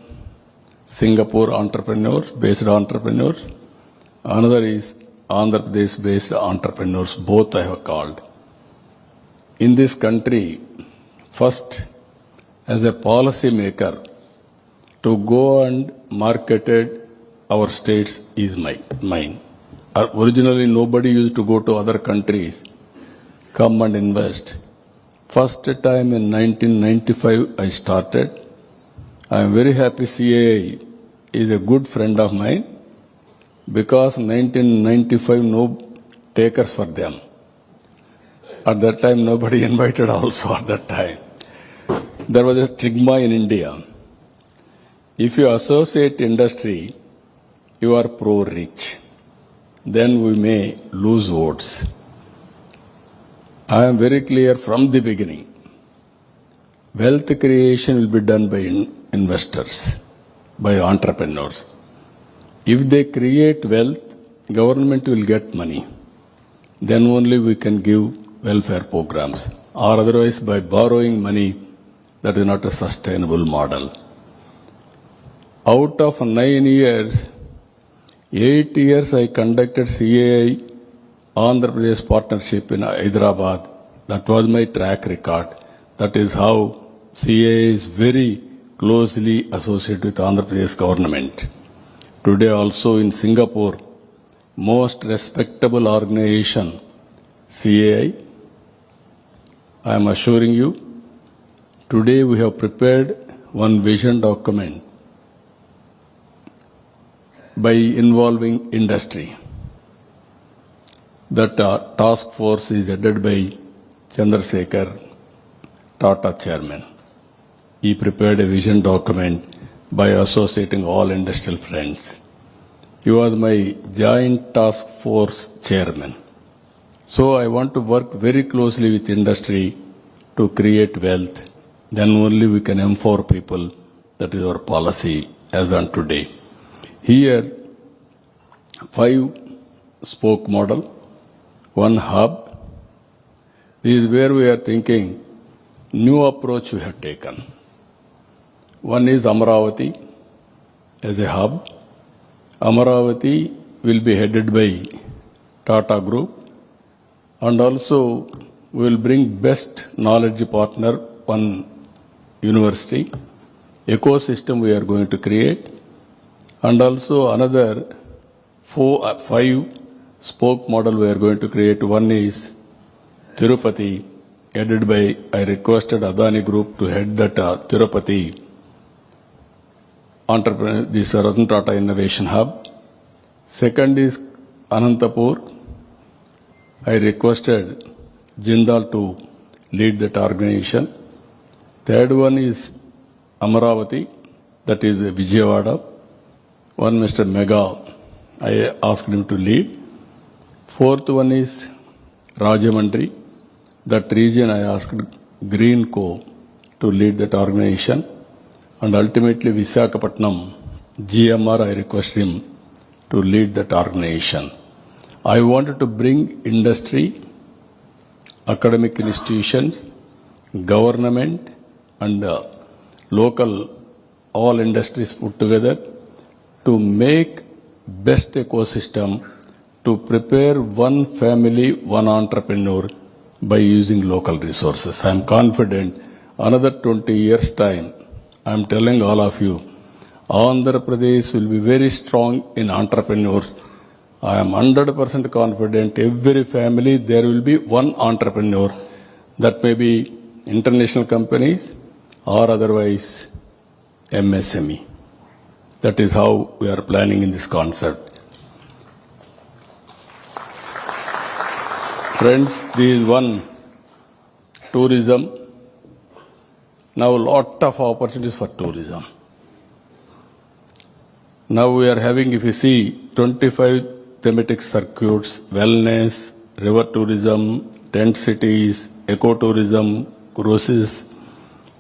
Singapore entrepreneurs, based entrepreneurs. Another is Andhra Pradesh based entrepreneurs. Both I have called. In this country, first, as a policy maker, to go and marketed our states is mine. Originally, nobody used to go to other countries, come and invest. First time in 1995, I started. I am very happy CAI is a good friend of mine because 1995, no takers for them. At that time, nobody invited also at that time. There was a stigma in India. If you associate industry, you are pro-rich. Then we may lose votes. I am very clear from the beginning. Wealth creation will be done by investors, by entrepreneurs. If they create wealth, government will get money. Then only we can give welfare programs. Or otherwise by borrowing money, that is not a sustainable model. Out of 9 years, 8 years I conducted CAI Andhra Pradesh partnership in Hyderabad. That was my track record. That is how CAI is very closely associated with Andhra Pradesh government. Today also in Singapore, most respectable organization, CAI, I am assuring you, today we have prepared one vision document by involving industry. That task force is headed by Chandrasekhar, Tata chairman. He prepared a vision document by associating all industrial friends. He was my joint task force chairman. So I want to work very closely with industry to create wealth. Then only we can empower people. That is our policy as on today. Here, 5 spoke model, 1 hub. This is where we are thinking, new approach we have taken. One is Amaravati as a hub. Amaravati will be headed by Tata Group, and also we will bring best knowledge partner, one university, ecosystem we are going to create, and also another 5 spoke model we are going to create. One is Tirupati, headed by, I requested Adani Group to head that Tirupati entrepreneur, this Ratan Tata Innovation Hub. Second is Anantapur. I requested Jindal to lead that organization. Third one is Amaravati, that is Vijayawada. One Mr. Mega, I asked him to lead. Fourth one is Rajamandri. That region I asked Greenco to lead that organization. And ultimately Visakhapatnam, GMR, I requested him to lead that organization. I wanted to bring industry, academic institutions, government, and local, all industries put together to make best ecosystem to prepare one family, one entrepreneur by using local resources. I am confident another 20 years' time, I am telling all of you, Andhra Pradesh will be very strong in entrepreneurs. I am 100% confident every family there will be one entrepreneur. That may be international companies or otherwise MSME. That is how we are planning in this concept. Friends, this is one, tourism. Now a lot of opportunities for tourism. Now we are having, if you see, 25 thematic circuits, wellness, river tourism, tent cities, ecotourism, cruises,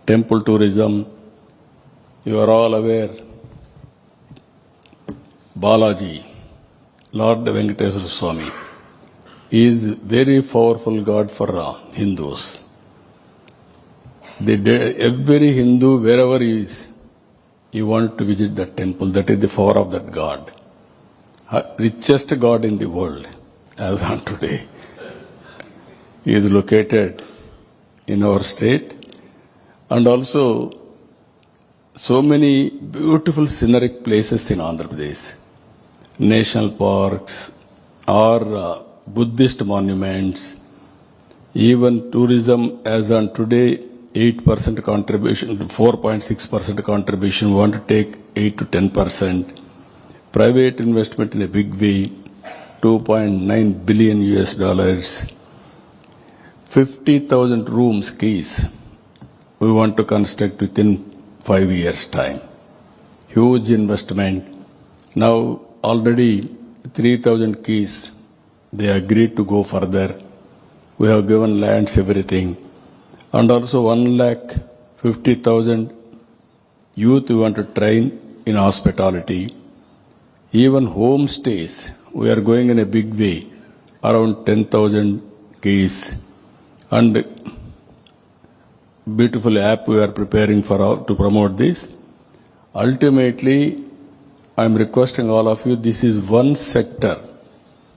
temple tourism. You are all aware, Balaji, Lord Venkateswara Swami, is very powerful God for Hindus. Every Hindu, wherever he is, he wants to visit that temple. That is the power of that God. Richest God in the world, as on today. He is located in our state, and also so many beautiful scenic places in Andhra Pradesh, national parks or Buddhist monuments, even tourism as on today 8% contribution, 4.6% contribution, we want to take 8 to 10%. Private investment in a big way, $2.9 billion US. 50,000 rooms, keys, we want to construct within 5 years' time. Huge investment. Now already 3,000 keys, they agreed to go further. We have given lands, everything. And also 1,50,000 youth we want to train in hospitality. Even homestays, we are going in a big way, around 10,000 keys. And beautiful app we are preparing to promote this. Ultimately, I am requesting all of you, this is one sector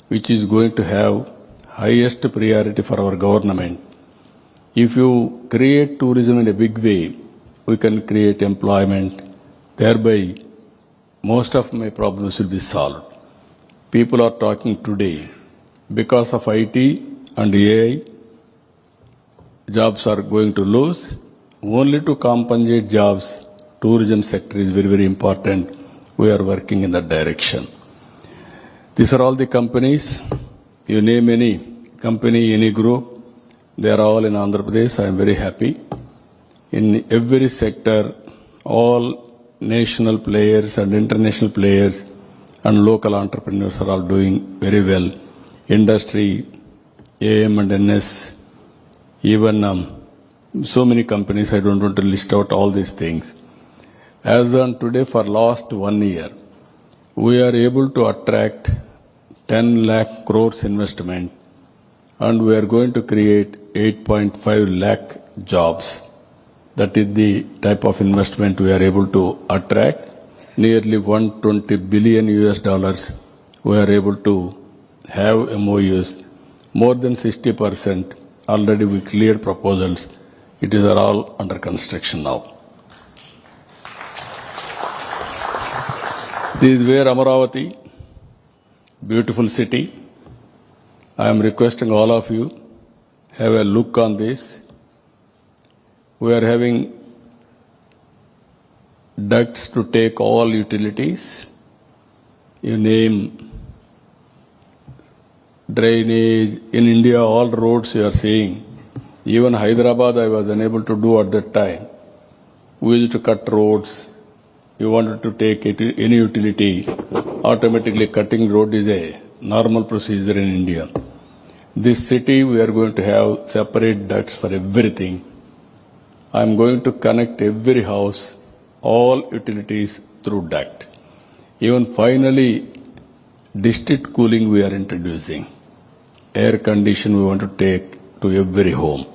which is going to have highest priority for our government. If you create tourism in a big way, we can create employment. Thereby, most of my problems will be solved. People are talking today, because of IT and AI, jobs are going to lose. Only to compensate jobs, tourism sector is very, very important. We are working in that direction. These are all the companies. You name any company, any group, they are all in Andhra Pradesh. I am very happy. In every sector, all national players and international players and local entrepreneurs are all doing very well. Industry, AM and NS, even so many companies, I don't want to list out all these things. As on today, for last 1 year, we are able to attract 10 lakh crores investment, and we are going to create 8.5 lakh jobs. That is the type of investment we are able to attract. Nearly 120 billion US dollars we are able to have MOUs. More than 60% already we cleared proposals. It is all under construction now. This is where Amaravati, beautiful city. I am requesting all of you, have a look on this. We are having ducts to take all utilities. You name drainage. In India, all roads you are seeing. Even Hyderabad I was unable to do at that time. We used to cut roads. You wanted to take any utility, automatically cutting road is a normal procedure in India. This city we are going to have separate ducts for everything. I am going to connect every house, all utilities through duct. Even finally, district cooling we are introducing. Air condition we want to take to every home.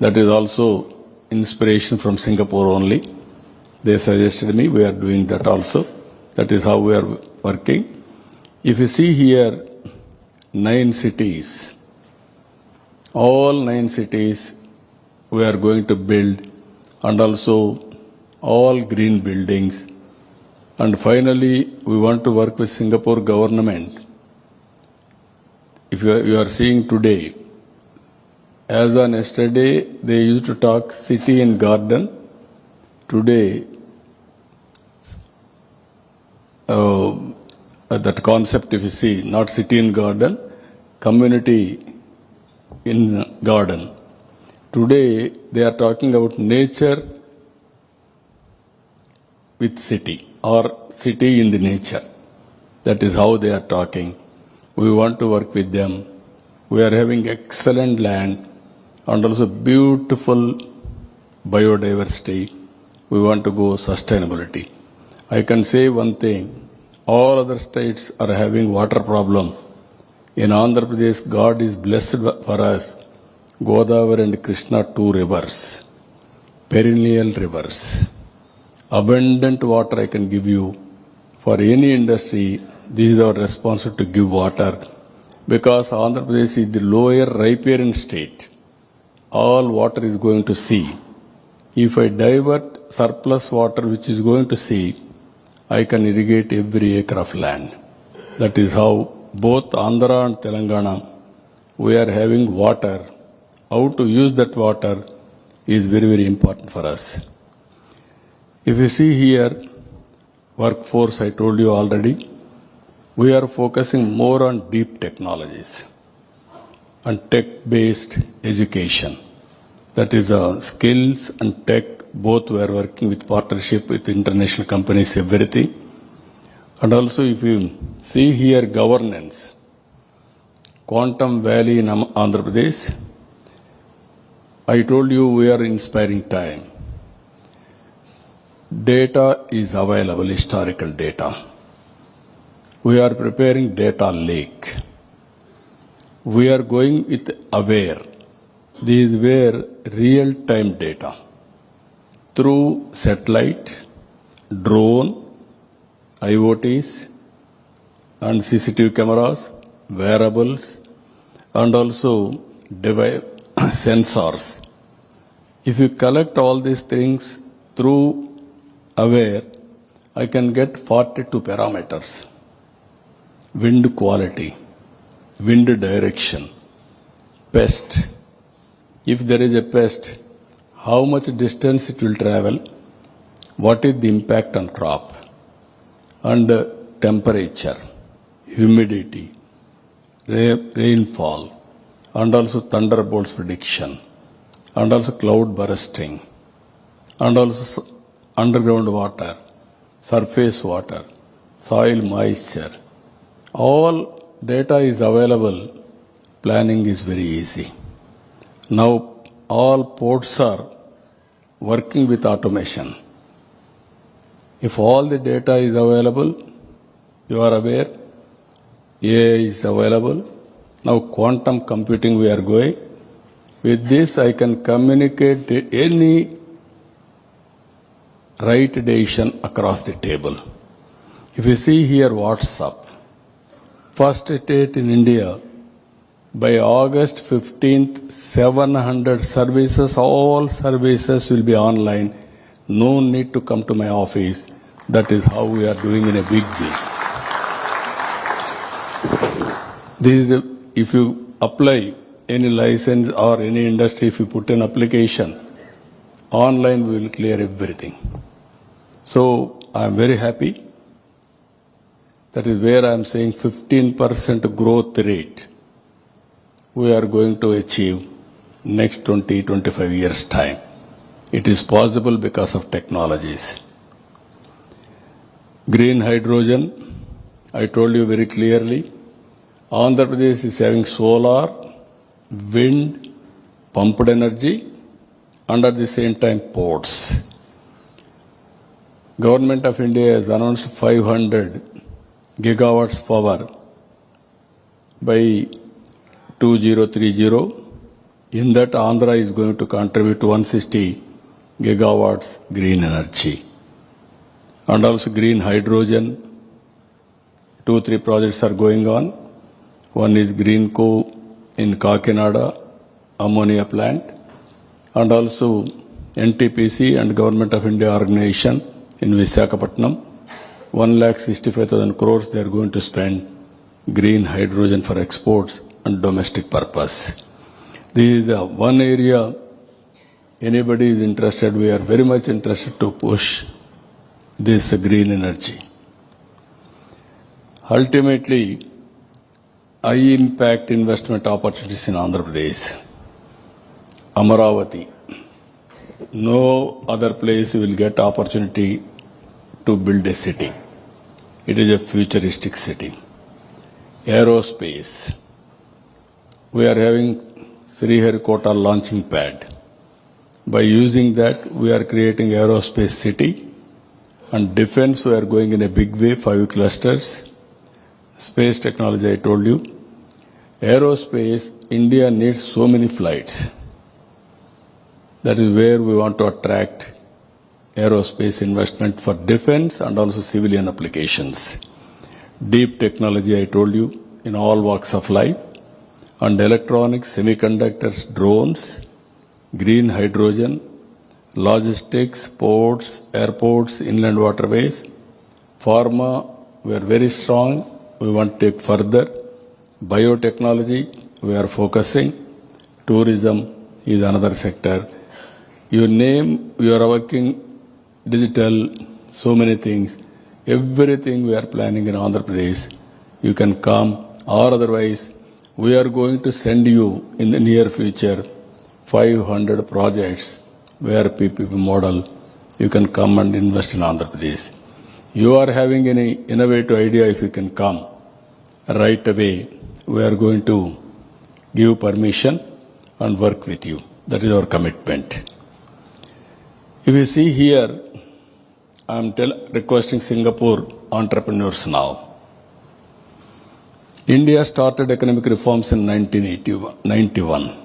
That is also inspiration from Singapore only. They suggested me, we are doing that also. That is how we are working. If you see here, 9 cities, all 9 cities we are going to build, and also all green buildings. And finally, we want to work with Singapore government. If you are seeing today, as on yesterday, they used to talk city and garden. Today, that concept, if you see, not city in garden, community in garden. Today, they are talking about nature with city, or city in the nature. That is how they are talking. We want to work with them. We are having excellent land and also beautiful biodiversity. We want to go sustainability. I can say one thing, all other states are having water problem. In Andhra Pradesh, God is blessed for us. Godavari and Krishna, two rivers, perennial rivers. Abundant water I can give you. For any industry, this is our responsibility to give water, because Andhra Pradesh is the lower riparian state. All water is going to sea. If I divert surplus water which is going to sea, I can irrigate every acre of land. That is how both Andhra and Telangana, we are having water. How to use that water is very, very important for us. If you see here, workforce, I told you already, we are focusing more on deep technologies and tech-based education. That is skills and tech, both we are working with partnership with international companies, everything. And also if you see here governance, Quantum Valley in Andhra Pradesh, I told you we are inspiring time. Data is available, historical data. We are preparing data lake. We are going with Aware. This is where real-time data through satellite, drone, IoTs, and CCTV cameras, wearables, and also sensors. If you collect all these things through Aware, I can get 42 parameters. Wind quality, wind direction, pest. If there is a pest, how much distance it will travel, what is the impact on crop, and temperature, humidity, rainfall, and also thunderbolts prediction, and also cloud bursting, and also underground water, surface water, soil moisture. All data is available. Planning is very easy. Now all ports are working with automation. If all the data is available, you are aware, AI is available. Now quantum computing we are going. With this I can communicate any right decision across the table. If you see here WhatsApp, first state in India, by August 15th, 700 services, all services will be online. No need to come to my office. That is how we are doing in a big way. This is if you apply any license or any industry, if you put an application, online we will clear everything. So I am very happy. That is where I am saying 15% growth rate we are going to achieve next 20-25 years time. It is possible because of technologies. Green hydrogen, I told you very clearly, Andhra Pradesh is having solar, wind, pumped energy, and at the same time ports. Government of India has announced 500 gigawatts power by 2030. In that, Andhra is going to contribute 160 gigawatts green energy. And also green hydrogen, 2-3 projects are going on. One is Greenco in Kakinada, ammonia plant, and also NTPC and Government of India organization in Visakhapatnam. 1,65,000 crores they are going to spend green hydrogen for exports and domestic purpose. This is the one area anybody is interested. We are very much interested to push this green energy. Ultimately, high impact investment opportunities in Andhra Pradesh. Amaravati. No other place you will get opportunity to build a city. It is a futuristic city. Aerospace. we are having Sriharikota launching pad. By using that, we are creating aerospace city. And defense, we are going in a big way, 5 clusters. Space technology, I told you. Aerospace, India needs so many flights. That is where we want to attract aerospace investment for defense and also civilian applications. Deep technology, I told you, in all walks of life. And electronics, semiconductors, drones, green hydrogen, logistics, ports, airports, inland waterways. Pharma, we are very strong. We want to take further. Biotechnology, we are focusing. Tourism is another sector. You name, you are working digital, so many things. Everything we are planning in Andhra Pradesh. You can come, or otherwise, we are going to send you in the near future 500 projects where PPP model, you can come and invest in Andhra Pradesh. You are having any innovative idea, if you can come right away, we are going to give permission and work with you. That is our commitment. If you see here, I am requesting Singapore entrepreneurs now. India started economic reforms in 1991.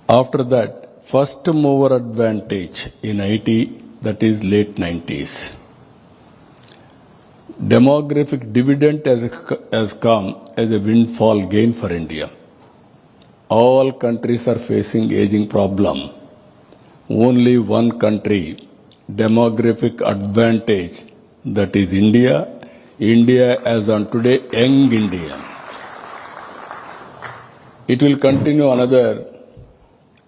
After that, first mover advantage in IT, that is late 90s. Demographic dividend has come as a windfall gain for India. All countries are facing aging problem. Only one country, demographic advantage, that is India. India as on today, young India. It will continue another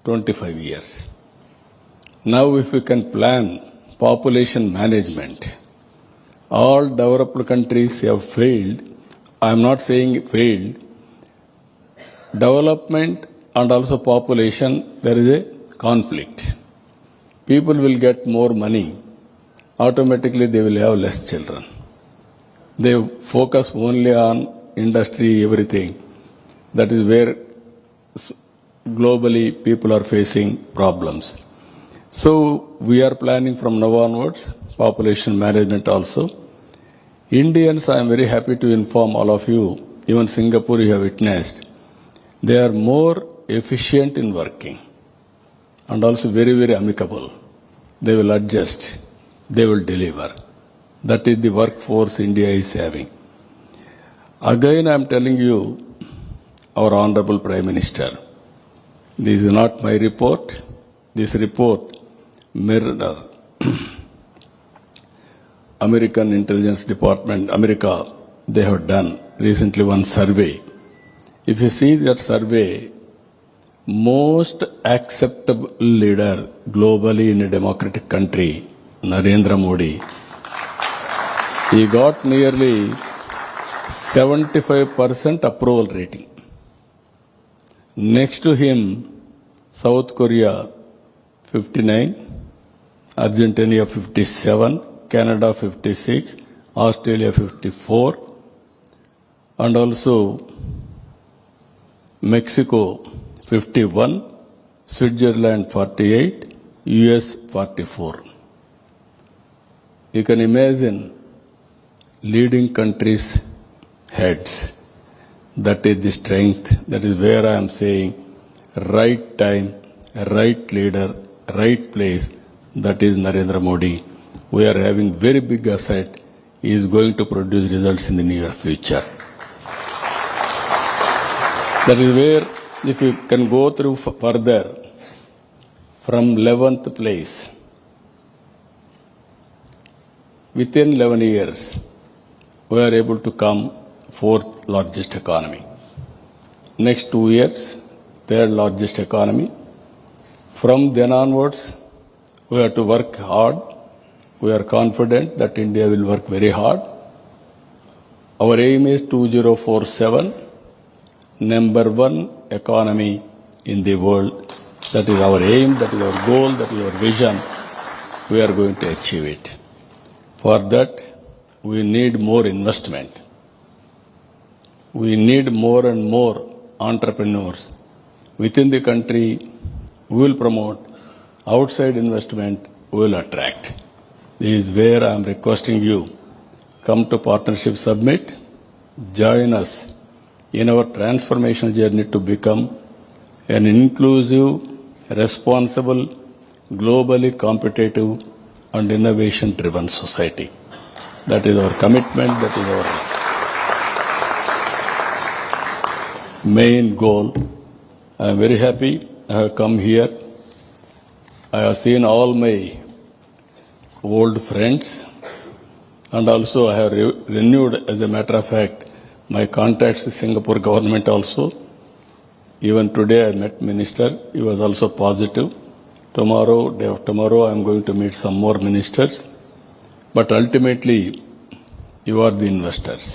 25 years. Now if we can plan population management, all developed countries have failed. I am not saying failed. Development and also population, there is a conflict. People will get more money. Automatically they will have less children. They focus only on industry, everything. That is where globally people are facing problems. So we are planning from now onwards, population management also. Indians, I am very happy to inform all of you, even Singapore you have witnessed, they are more efficient in working and also very, very amicable. They will adjust, they will deliver. That is the workforce India is having. Again, I am telling you, our Honorable Prime Minister, this is not my report. This report mirror American Intelligence Department, America, they have done recently one survey. If you see that survey, most acceptable leader globally in a democratic country, Narendra Modi, he got nearly 75% approval rating. Next to him, South Korea 59, Argentina 57, Canada 56, Australia 54, and also Mexico 51, Switzerland 48, US 44. You can imagine leading countries' heads. That is the strength. That is where I am saying right time, right leader, right place. That is Narendra Modi. We are having very big asset. He is going to produce results in the near future. That is where, if you can go through further, from 11th place, within 11 years, we are able to come 4th largest economy. Next 2 years, 3rd largest economy. From then onwards, we have to work hard. We are confident that India will work very hard. Our aim is 2047, number 1 economy in the world. That is our aim, that is our goal, that is our vision. We are going to achieve it. For that, we need more investment. We need more and more entrepreneurs within the country we will promote, outside investment we will attract. This is where I am requesting you, come to Partnership Summit, join us in our transformational journey to become an inclusive, responsible, globally competitive and innovation-driven society. That is our commitment, that is our main goal. I am very happy I have come here. I have seen all my old friends and also I have renewed, as a matter of fact, my contacts with Singapore government also. Even today I met minister, he was also positive. Tomorrow, day of tomorrow, I am going to meet some more ministers. But ultimately, you are the investors.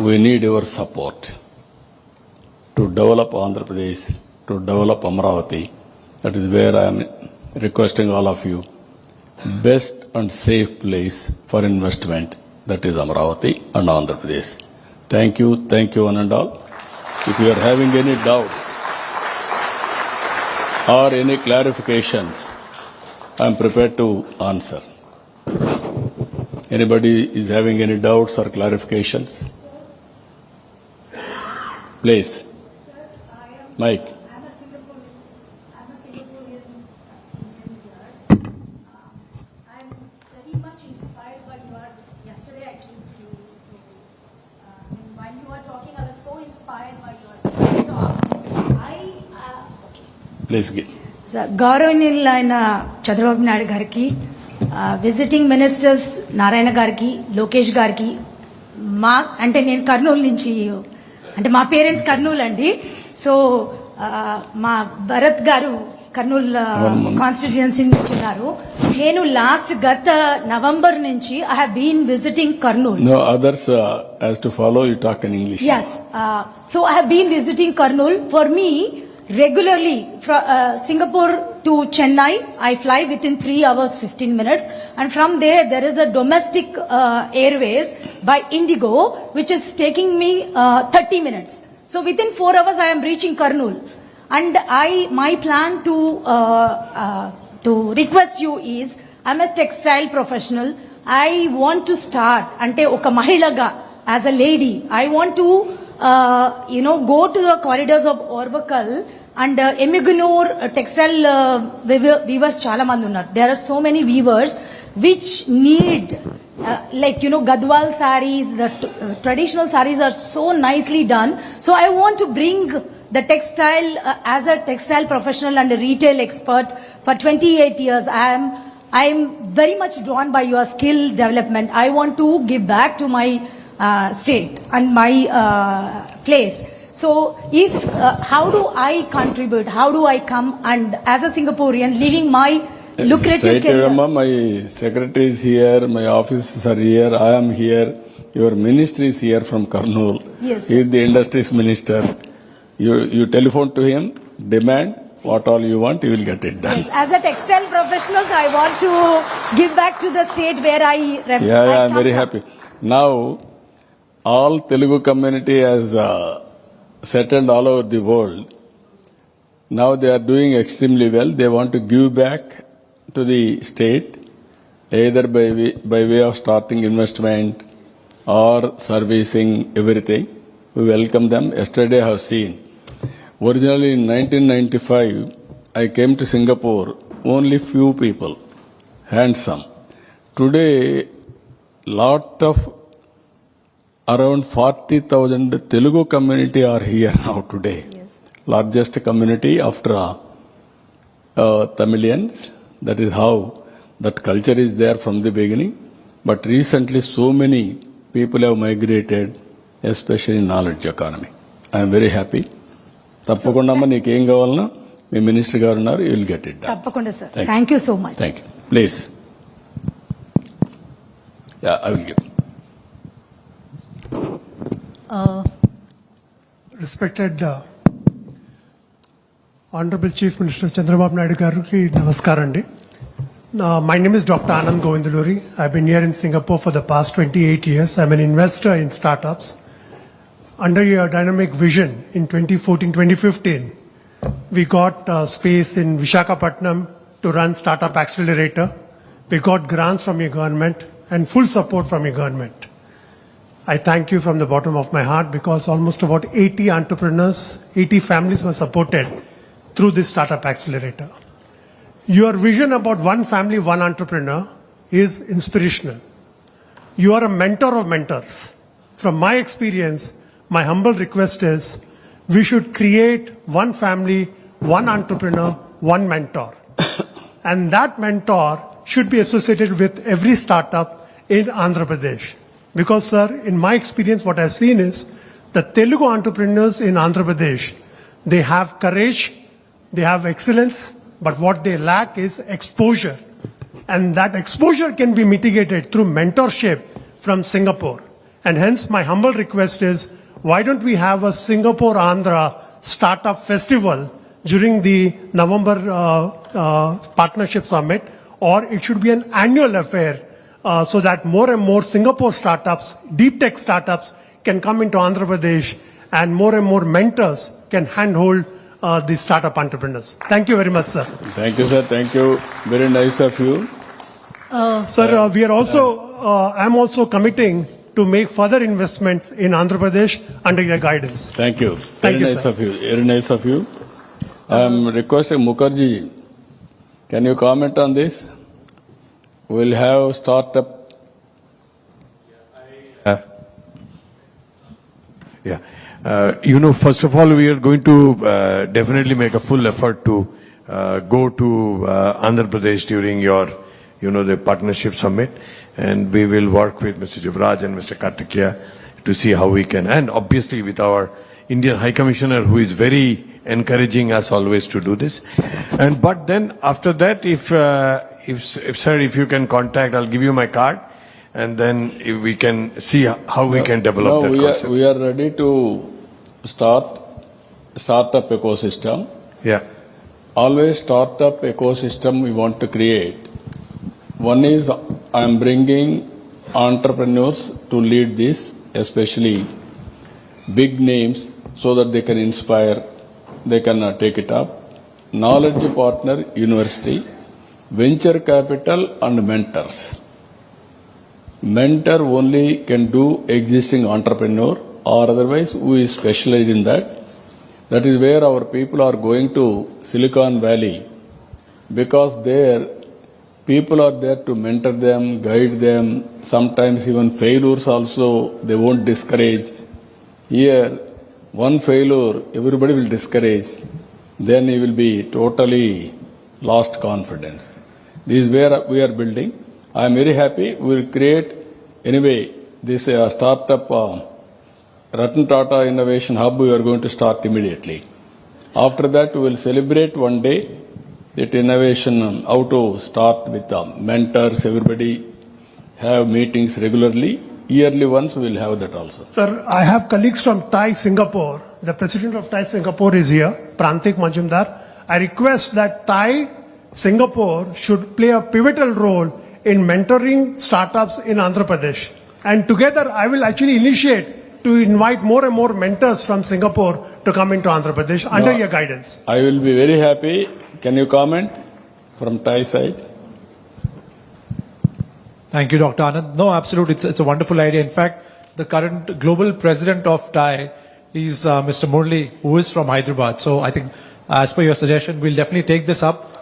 We need your support to develop Andhra Pradesh, to develop Amaravati. That is where I am requesting all of you. Best and safe place for investment, that is Amaravati and Andhra Pradesh. Thank you one and all. If you are having any doubts or any clarifications, I am prepared to answer. Anybody is having any doubts or clarifications? Please. Mike. I'm a Singaporean here. I'm very much inspired by your. Yesterday I came to while you were talking, I was so inspired by your talk. Please give. గౌరవనీయులైన చంద్రబాబు నాయుడు గారికి, visiting ministers Narayana గారికి, లోకేష్ గారికి, అంటే నేను కర్నూలు నుంచి, అంటే మా parents Kurnool అండి. సో మా భరత్ గారు కర్నూలు కాన్స్టిట్యుయెన్సీ నుంచి ఉన్నారు. నేను గత నవంబర్ నుంచి I have been visiting Kurnool. No, others has to follow, you talk in English. Yes. So I have been visiting Kurnool. For me, regularly from Singapore to Chennai, I fly within 3 hours 15 minutes, and from there is a domestic airways by Indigo, which is taking me 30 minutes. So within 4 hours I am reaching Kurnool, and my plan to request you is, I'm a textile professional. I want to start ante oka mahilaga, as a lady, I want to go to the corridors of Orvakal and Emigunur textile weavers chala mandi unnaru. There are so many weavers which need Gadwal sarees, the traditional sarees are so nicely done. So I want to bring the textile, as a textile professional and a retail expert for 28 years. I am very much drawn by your skill development. I want to give back to my state and my place. So if how do I contribute? How do I come and as a Singaporean leaving my lucrative Straight career? away, my secretary is here, my officers are here, I am here, your ministry is here from Kurnool. Yes. He is the industries minister. You telephone to him, demand what all you want, you will get it done. Yes, as a textile professional, I want to give back to the state where I I am very happy. Now, all Telugu community has settled all over the world. Now they are doing extremely well. They want to give back to the state, either by way of starting investment or servicing everything. We welcome them. Yesterday I have seen. Originally in 1995, I came to Singapore, only few people, handsome. Today, lot of around 40,000 Telugu community are here now today. Yes. Largest community after Tamilians. That is how that culture is there from the beginning. But recently so many people have migrated, especially in knowledge economy. I am very happy. తప్పకుండా నీకు ఏం కావాలన్నా మీ minister గారు ఉన్నారు, you will get it done. తప్పకుండా sir. Thank you so much. Thank you. Please. I will give. Respected Honorable Chief Minister Chandrababu Naidu Gariki, Namaskar. My name is Dr. Anand Govindaluri. I've been here in Singapore for the past 28 years. I'm an investor in startups. under your dynamic vision in 2014-2015, we got space in Visakhapatnam to run Startup Accelerator. We got grants from your government and full support from your government. I thank you from the bottom of my heart because almost about 80 entrepreneurs, 80 families were supported through this Startup Accelerator. Your vision about one family, one entrepreneur is inspirational. You are a mentor of mentors. From my experience, my humble request is we should create one family, one entrepreneur, one mentor. And that mentor should be associated with every startup in Andhra Pradesh. Because, sir, in my experience, what I've seen is the Telugu entrepreneurs in Andhra Pradesh, they have courage, they have excellence, but what they lack is exposure. And that exposure can be mitigated through mentorship from Singapore. And hence, my humble request is, why don't we have a Singapore Andhra Startup Festival during the November Partnership Summit, or it should be an annual affair so that more and more Singapore startups, deep tech startups can come into Andhra Pradesh and more mentors can handhold the startup entrepreneurs. Thank you very much, sir. Thank you, sir. Thank you. Very nice of you. Sir, we are also, I'm also committing to make further investments in Andhra Pradesh under your guidance. Thank you. Thank Very you, nice sir. of you. Very nice of you. I am requesting Mukherjee, can you comment on this? We'll have startup. First of all, we are going to definitely make a full effort to go to Andhra Pradesh during your, the partnership summit, and we will work with Mr. Juvraj and Mr. Kartikeya to see how we can, and obviously with our Indian High Commissioner, who is very encouraging us always to do this. And but then after that, if sir, if you can contact, I'll give you my card, and then if we can see how we can develop that concept. We are ready to start startup ecosystem. Yeah. Always startup ecosystem we want to create. One is I am bringing entrepreneurs to lead this, especially big names, so that they can inspire, they can take it up. Knowledge partner, university, venture capital and mentors. Mentor only can do existing entrepreneur, or otherwise we specialize in that. That is where our people are going to Silicon Valley, because there people are there to mentor them, guide them. Sometimes even failures also they won't discourage. Here, one failure, everybody will discourage. Then he will be totally lost confidence. This is where we are building. I am very happy. We will create, anyway, this startup Ratan Tata Innovation Hub we are going to start immediately. After that, we will celebrate one day that innovation, how to start with mentors, everybody have meetings regularly. Yearly once we will have that also. Sir, I have colleagues from TAI Singapore. The president of TAI Singapore is here, Prantik Majumdar. I request that TAI Singapore should play a pivotal role in mentoring startups in Andhra Pradesh. And together, I will actually initiate to invite more and more mentors from Singapore to come into Andhra Pradesh under your guidance. I will be very happy. Can you comment from Thai side? Thank you, Dr. Anand. No, absolutely. It's a wonderful idea. In fact, the current global president of TAI is Mr. Murli, who is from Hyderabad. So I think, as per your suggestion, we'll definitely take this up.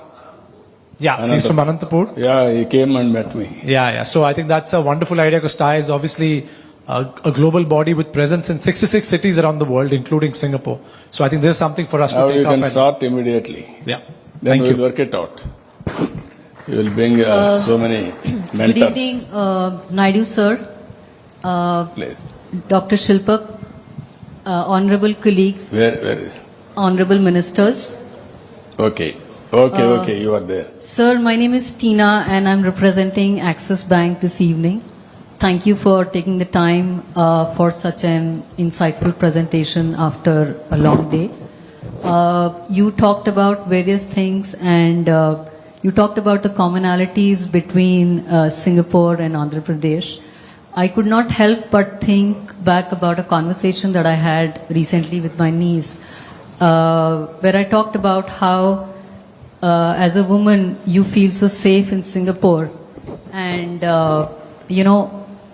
Yeah, he's from Anantapur. Yeah, he came and met me. Yeah. So I think that's a wonderful idea because TAI is obviously a global body with presence in 66 cities around the world, including Singapore. So I think there's something for us Now to take you up. can start immediately. Yeah. Then Thank we you. will work it out. You will bring so many mentors. Good evening, Naidu sir, Please. Dr. Shilpak, honorable colleagues, Where is? honorable ministers. Okay, you are there. Sir, my name is Tina and I'm representing Axis Bank this evening. Thank you for taking the time for such an insightful presentation after a long day. You talked about various things and you talked about the commonalities between Singapore and Andhra Pradesh. I could not help but think back about a conversation that I had recently with my niece, where I talked about how, as a woman, you feel so safe in Singapore. And,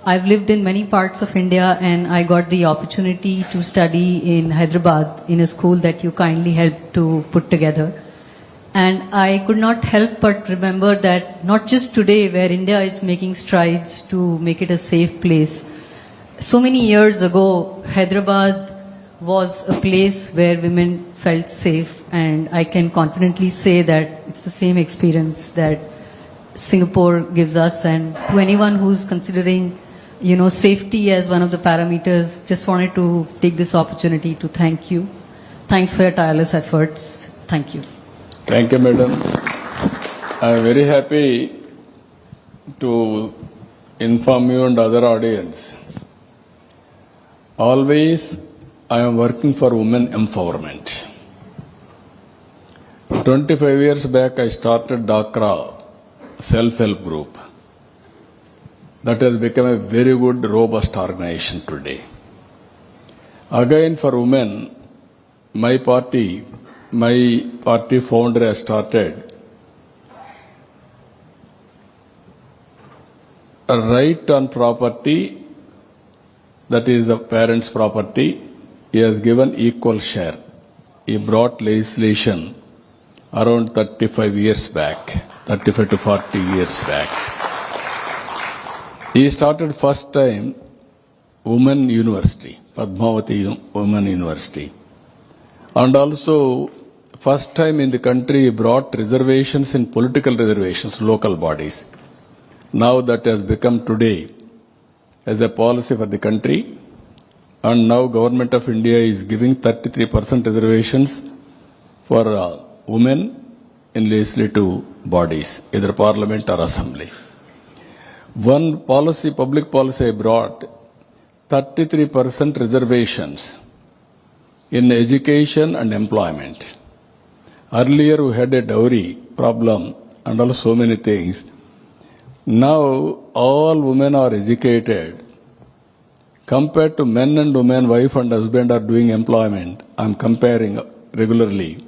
I've lived in many parts of India, and I got the opportunity to study in Hyderabad in a school that you kindly helped to put together. And I could not help but remember that not just today, where India is making strides to make it a safe place, so many years ago, Hyderabad was a place where women felt safe, and I can confidently say that it's the same experience that Singapore gives us. And to anyone who's considering safety as one of the parameters, just wanted to take this opportunity to thank you. Thanks for your tireless efforts. Thank you. Thank you, madam. I am very happy to inform you and other audience. Always I am working for women empowerment. 25 years back I started Dakra self-help group. That has become a very good, robust organization today. Again, for women, my party founder has started a right on property, that is the parents' property. He has given equal share. He brought legislation around 35 years back, 35 to 40 years back. He started first time Women University, Padmavati Women University. And also, first time in the country, he brought reservations in political reservations, local bodies. Now that has become today as a policy for the country. And now Government of India is giving 33% reservations for women in legislative bodies, either parliament or assembly. One policy, public policy I brought, 33% reservations in education and employment. Earlier we had a dowry problem and also so many things. Now all women are educated. Compared to men and women, wife and husband are doing employment. I am comparing regularly.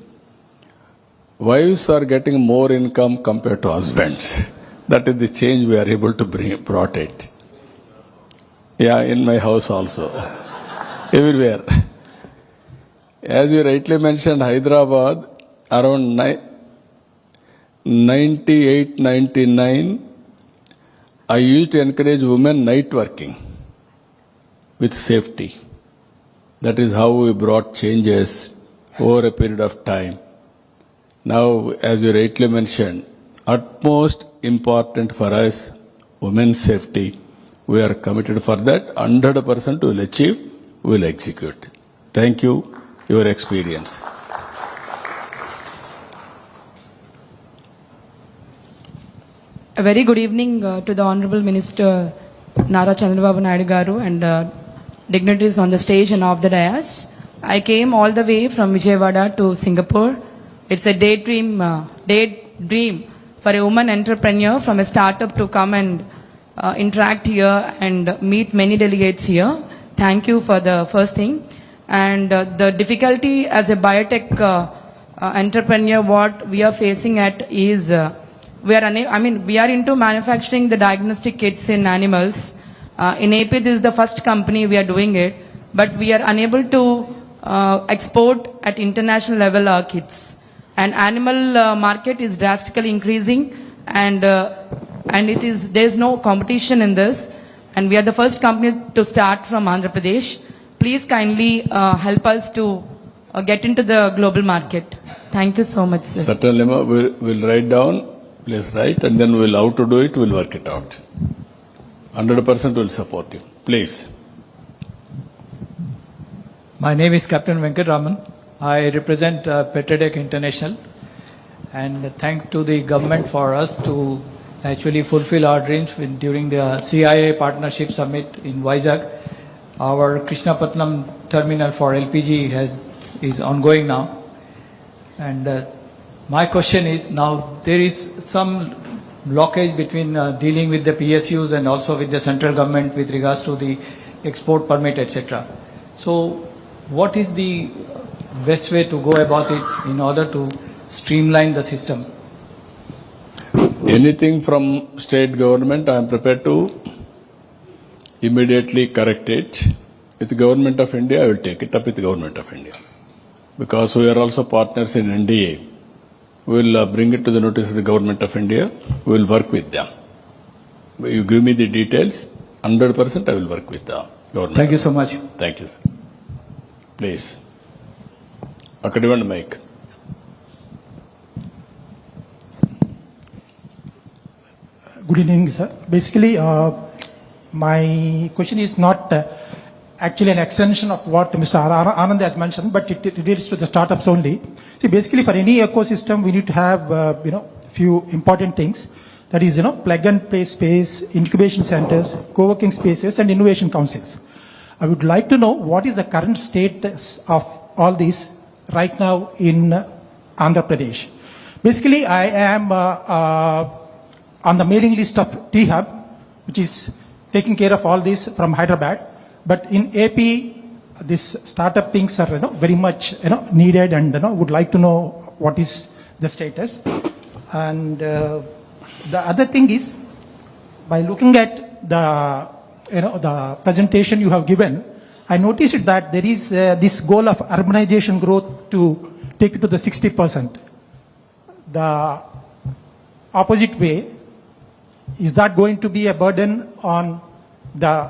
Wives are getting more income compared to husbands. That is the change we are able to brought it. Yeah, in my house also. Everywhere. As you rightly mentioned, Hyderabad, around 98, 99, I used to encourage women night working with safety. That is how we brought changes over a period of time. Now, as you rightly mentioned, utmost important for us, women's safety. We are committed for that. 100% we will achieve, we will execute. Thank you, your experience. A very good evening to the Honorable Minister Nara Chandrababu Naidu Garu and dignitaries on the stage and off the dais. I came all the way from Vijayawada to Singapore. It's a daydream for a woman entrepreneur from a startup to come and interact here and meet many delegates here. Thank you for the first thing. And the difficulty as a biotech entrepreneur, what we are facing at is we are into manufacturing the diagnostic kits in animals. In AP, this is the first company we are doing it, but we are unable to export at international level our kits. And animal market is drastically increasing, and there is no competition in this. And we are the first company to start from Andhra Pradesh. Please kindly help us to get into the global market. Thank you so much, sir. Certainly, we'll write down, please write, and then we'll how to do it, we'll work it out. 100% will support you. Please. My name is Captain Venkat Raman. I represent Petradec International, and thanks to the government for us to actually fulfill our dreams during the CIA Partnership Summit in Vizag. Our Krishnapatnam terminal for LPG is ongoing now. And my question is, now there is some blockage between dealing with the PSUs and also with the central government with regards to the export permit, etc. So, what is the best way to go about it in order to streamline the system? Anything from state government, I am prepared to immediately correct it. With the government of India, I will take it up with the government of India. Because we are also partners in NDA. We will bring it to the notice of the government of India. We will work with them. You give me the details, 100% I will work with the government. Thank you so much. Thank you, sir. Please. Akadivan mic. Good evening, sir. Basically, my question is not actually an extension of what Mr. Anand has mentioned, but it relates to the startups only. See, basically, for any ecosystem, we need to have, few important things. That is, plug and play space, incubation centers, co-working spaces, and innovation councils. I would like to know what is the current status of all these right now in Andhra Pradesh. Basically, I am on the mailing list of T-Hub, which is taking care of all this from Hyderabad. But in AP, these startup things are very much needed, and would like to know what is the status. And the other thing is, by looking at the presentation you have given, I noticed that there is this goal of urbanization growth to take it to the 60%. The opposite way, is that going to be a burden on the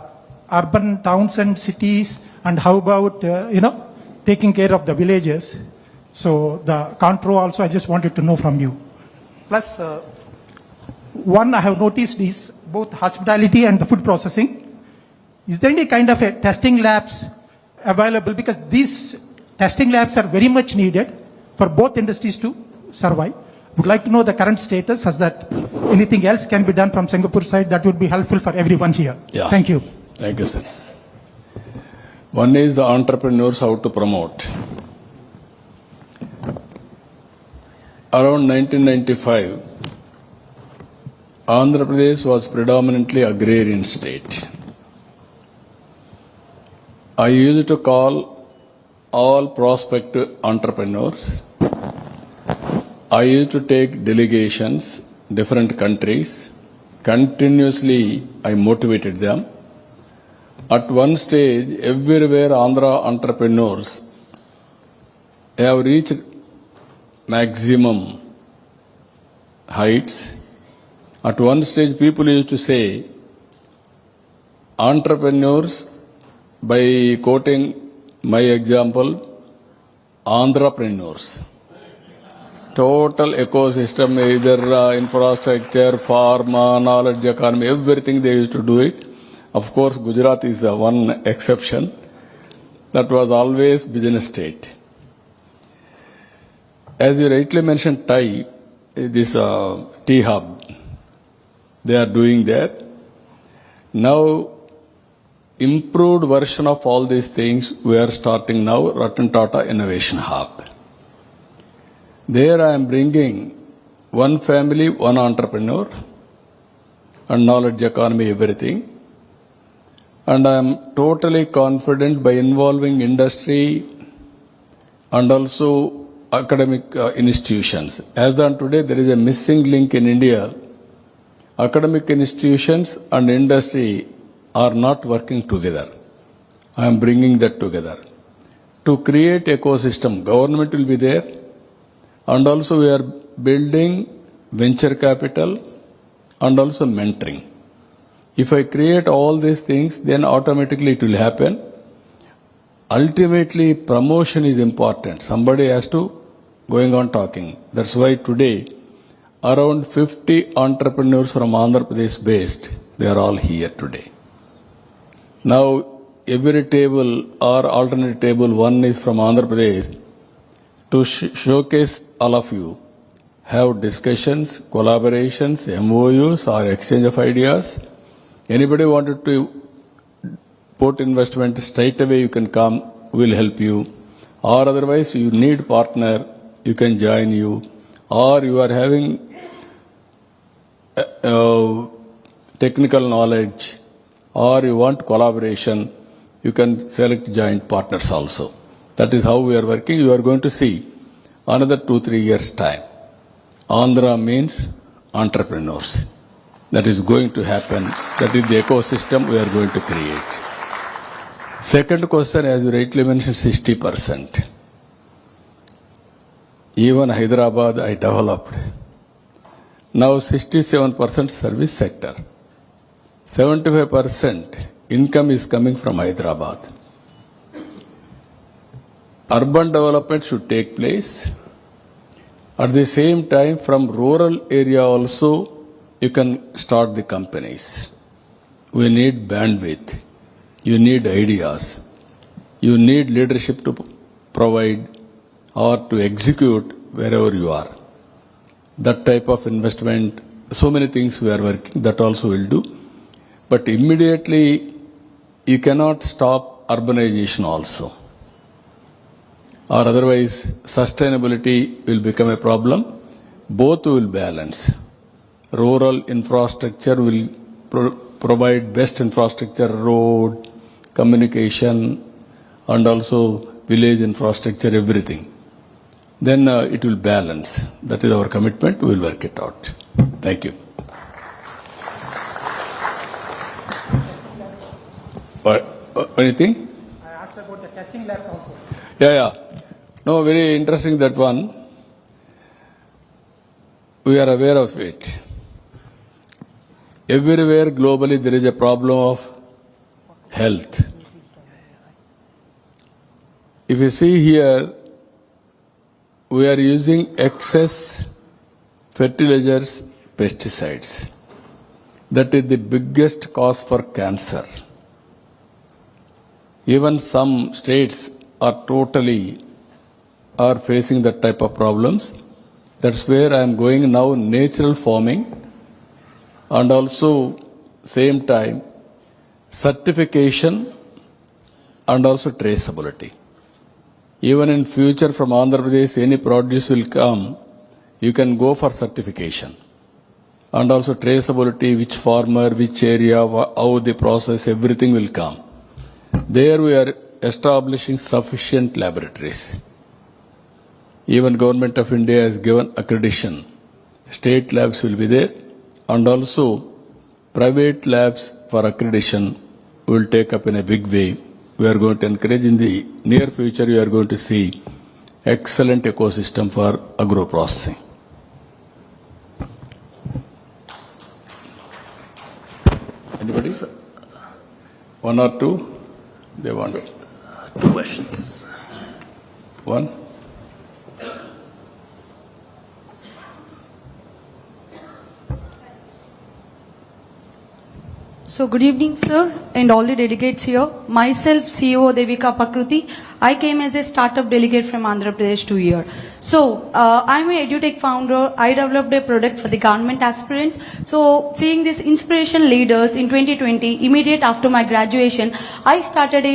urban towns and cities? And how about, taking care of the villages? So the contour also, I just wanted to know from you. Plus, one I have noticed is both hospitality and the food processing. Is there any kind of a testing labs available? Because these testing labs are very much needed for both industries to survive. Would like to know the current status, as that anything else can be done from Singapore side that would be helpful for everyone here. Yeah. Thank you. Thank you, sir. One is the entrepreneurs, how to promote. Around 1995, Andhra Pradesh was predominantly agrarian state. I used to call all prospective entrepreneurs. I used to take delegations, different countries. Continuously, I motivated them. At one stage, everywhere Andhra entrepreneurs have reached maximum heights. At one stage, people used to say, entrepreneurs, by quoting my example, Andhrapreneurs. Total ecosystem, either infrastructure, pharma, knowledge economy, everything they used to do it. Of course, Gujarat is the one exception. That was always business state. As you rightly mentioned, this T-Hub, they are doing that. Now, improved version of all these things, we are starting now, Ratan Tata Innovation Hub. There I am bringing one family, one entrepreneur, and knowledge economy, everything. And I am totally confident by involving industry and also academic institutions. As on today, there is a missing link in India. Academic institutions and industry are not working together. I am bringing that together. To create ecosystem, government will be there, and also we are building venture capital and also mentoring. If I create all these things, then automatically it will happen. Ultimately, promotion is important. Somebody has to going on talking. That's why today, around 50 entrepreneurs from Andhra Pradesh based, they are all here today. Now, every table or alternate table, one is from Andhra Pradesh, to showcase all of you, have discussions, collaborations, MOUs or exchange of ideas. Anybody wanted to put investment, straight away you can come, we'll help you. Or otherwise you need partner, you can join you. Or you are having technical knowledge or you want collaboration, you can select joint partners also. That is how we are working. You are going to see another 2-3 years' time. Andhra means entrepreneurs. That is going to happen. That is the ecosystem we are going to create. Second question, as you rightly mentioned, 60%. Even Hyderabad I developed. Now 67% service sector. 75% income is coming from Hyderabad. Urban development should take place. At the same time, from rural area also, you can start the companies. We need bandwidth. You need ideas. You need leadership to provide or to execute wherever you are. That type of investment, so many things we are working, that also will do. But immediately, you cannot stop urbanization also. Or otherwise, sustainability will become a problem. Both will balance. Rural infrastructure will provide best infrastructure, road, communication, and also village infrastructure, everything. Then it will balance. That is our commitment. We will work it out. Thank you. Anything? I asked about the testing labs also. Yeah. No, very interesting that one. We are aware of it. Everywhere globally there is a problem of health. If you see here, we are using excess fertilizers, pesticides. That is the biggest cause for cancer. Even some states are facing that type of problems. That's where I am going now, natural farming, and also same time certification and also traceability. Even in future from Andhra Pradesh, any produce will come, you can go for certification. And also traceability, which farmer, which area, how the process, everything will come. There we are establishing sufficient laboratories. Even Government of India has given accreditation. State labs will be there, and also private labs for accreditation will take up in a big way. We are going to encourage in the near future, you are going to see excellent ecosystem for agro-processing. Anybody? One or two? They want. 2 questions. One? So good evening, sir, and all the delegates here. Myself, CEO Devika Pakruti. I came as a startup delegate from Andhra Pradesh 2 years. So I'm a EduTech founder. I developed a product for the government aspirants. So seeing these inspiration leaders in 2020, immediate after my graduation, I started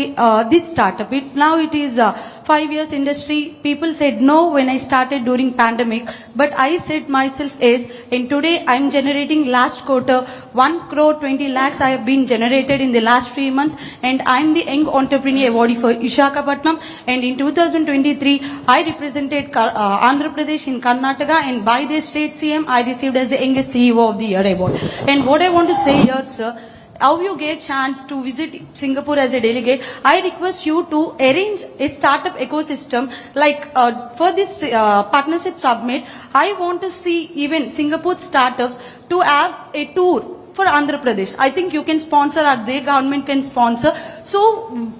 this startup. Now it is 5 years industry. People said no when I started during pandemic, but I said myself yes. And today I'm generating last quarter 1 crore 20 lakhs I have been generated in the last 3 months, and I'm the Young Entrepreneur Awardee for Visakhapatnam. And in 2023, I represented Andhra Pradesh in Karnataka, and by the state CM, I received as the Youngest CEO of the Year award. And what I want to say here, sir, how you get chance to visit Singapore as a delegate, I request you to arrange a startup ecosystem like for this partnership summit. I want to see even Singapore startups to have a tour for Andhra Pradesh. I think you can sponsor, or the government can sponsor. So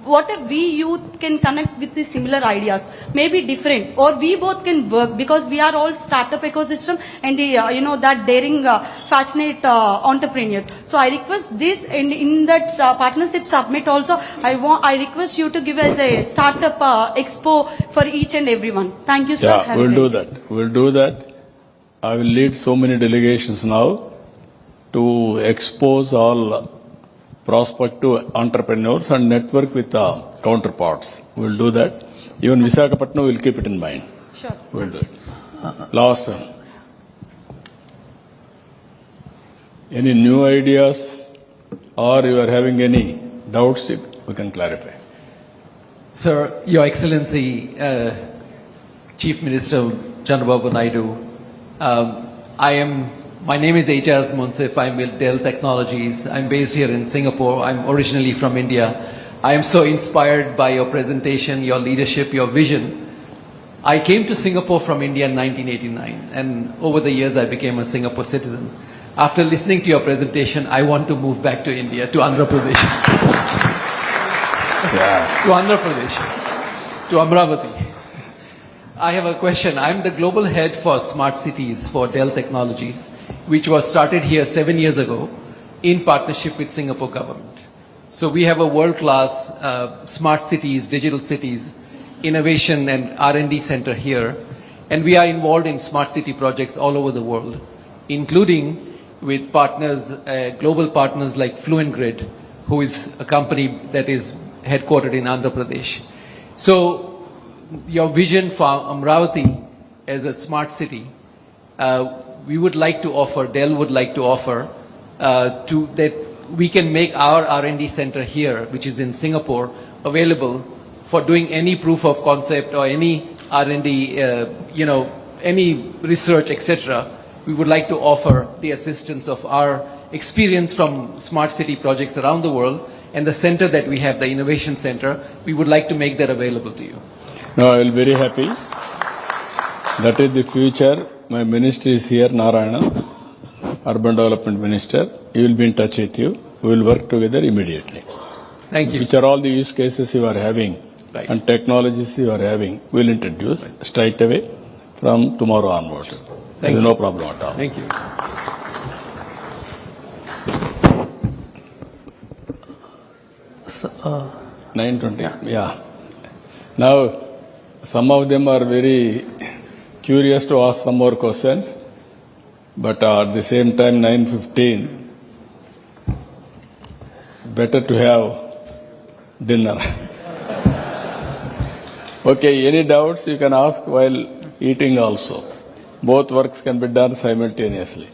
what if we youth can connect with the similar ideas, maybe different, or we both can work, because we are all startup ecosystem and the that daring, passionate entrepreneurs. So I request this, and in that partnership summit also, I request you to give us a startup expo for each and everyone. Thank you, sir. Yeah, we'll do that. We'll do that. I will lead so many delegations now to expose all prospective entrepreneurs and network with counterparts. We'll do that. Even Visakhapatnam will keep it in mind. Sure. We'll do it. Last one. Any new ideas or you are having any doubts, we can clarify. Sir, Your Excellency, Chief Minister Chandrababu Naidu, my name is Ejaz Munsif. I'm with Dell Technologies. I'm based here in Singapore. I'm originally from India. I am so inspired by your presentation, your leadership, your vision. I came to Singapore from India in 1989, and over the years I became a Singapore citizen. After listening to your presentation, I want to move back to India, to Andhra Pradesh. To Andhra Pradesh, to Amravati. I have a question. I'm the global head for smart cities for Dell Technologies, which was started here 7 years ago in partnership with Singapore government. So we have a world-class smart cities, digital cities, innovation and R&D center here, and we are involved in smart city projects all over the world, including with partners, global partners like Fluent Grid, who is a company that is headquartered in Andhra Pradesh. So your vision for Amravati as a smart city, we would like to offer, Dell would like to offer, that we can make our R&D center here, which is in Singapore, available for doing any proof of concept or any R&D, any research, etc. We would like to offer the assistance of our experience from smart city projects around the world, and the center that we have, the innovation center, we would like to make that available to you. No, I will be very happy. That is the future. My minister is here, Narayana, Urban Development Minister. He will be in touch with you. We will work together immediately. Thank you. Which are all the use cases you are having Right. and technologies you are having, we will introduce straight away from tomorrow onwards. There is no problem at all. Thank you. So, 9:20. Yeah. Now, some of them are very curious to ask some more questions, but at the same time, 9:15, better to have dinner. Okay, any doubts you can ask while eating also. Both works can be done simultaneously.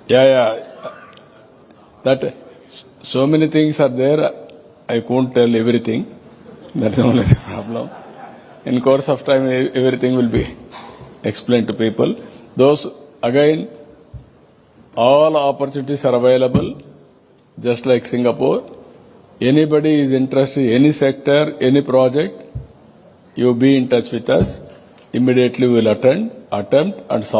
Yeah. That so many things are there. I can't tell everything. That's only the problem. In course of time, everything will be explained to people. Those again, all opportunities are available, just like Singapore. Anybody is interested in any sector, any project, you be in touch with us. Immediately we will attempt and solve.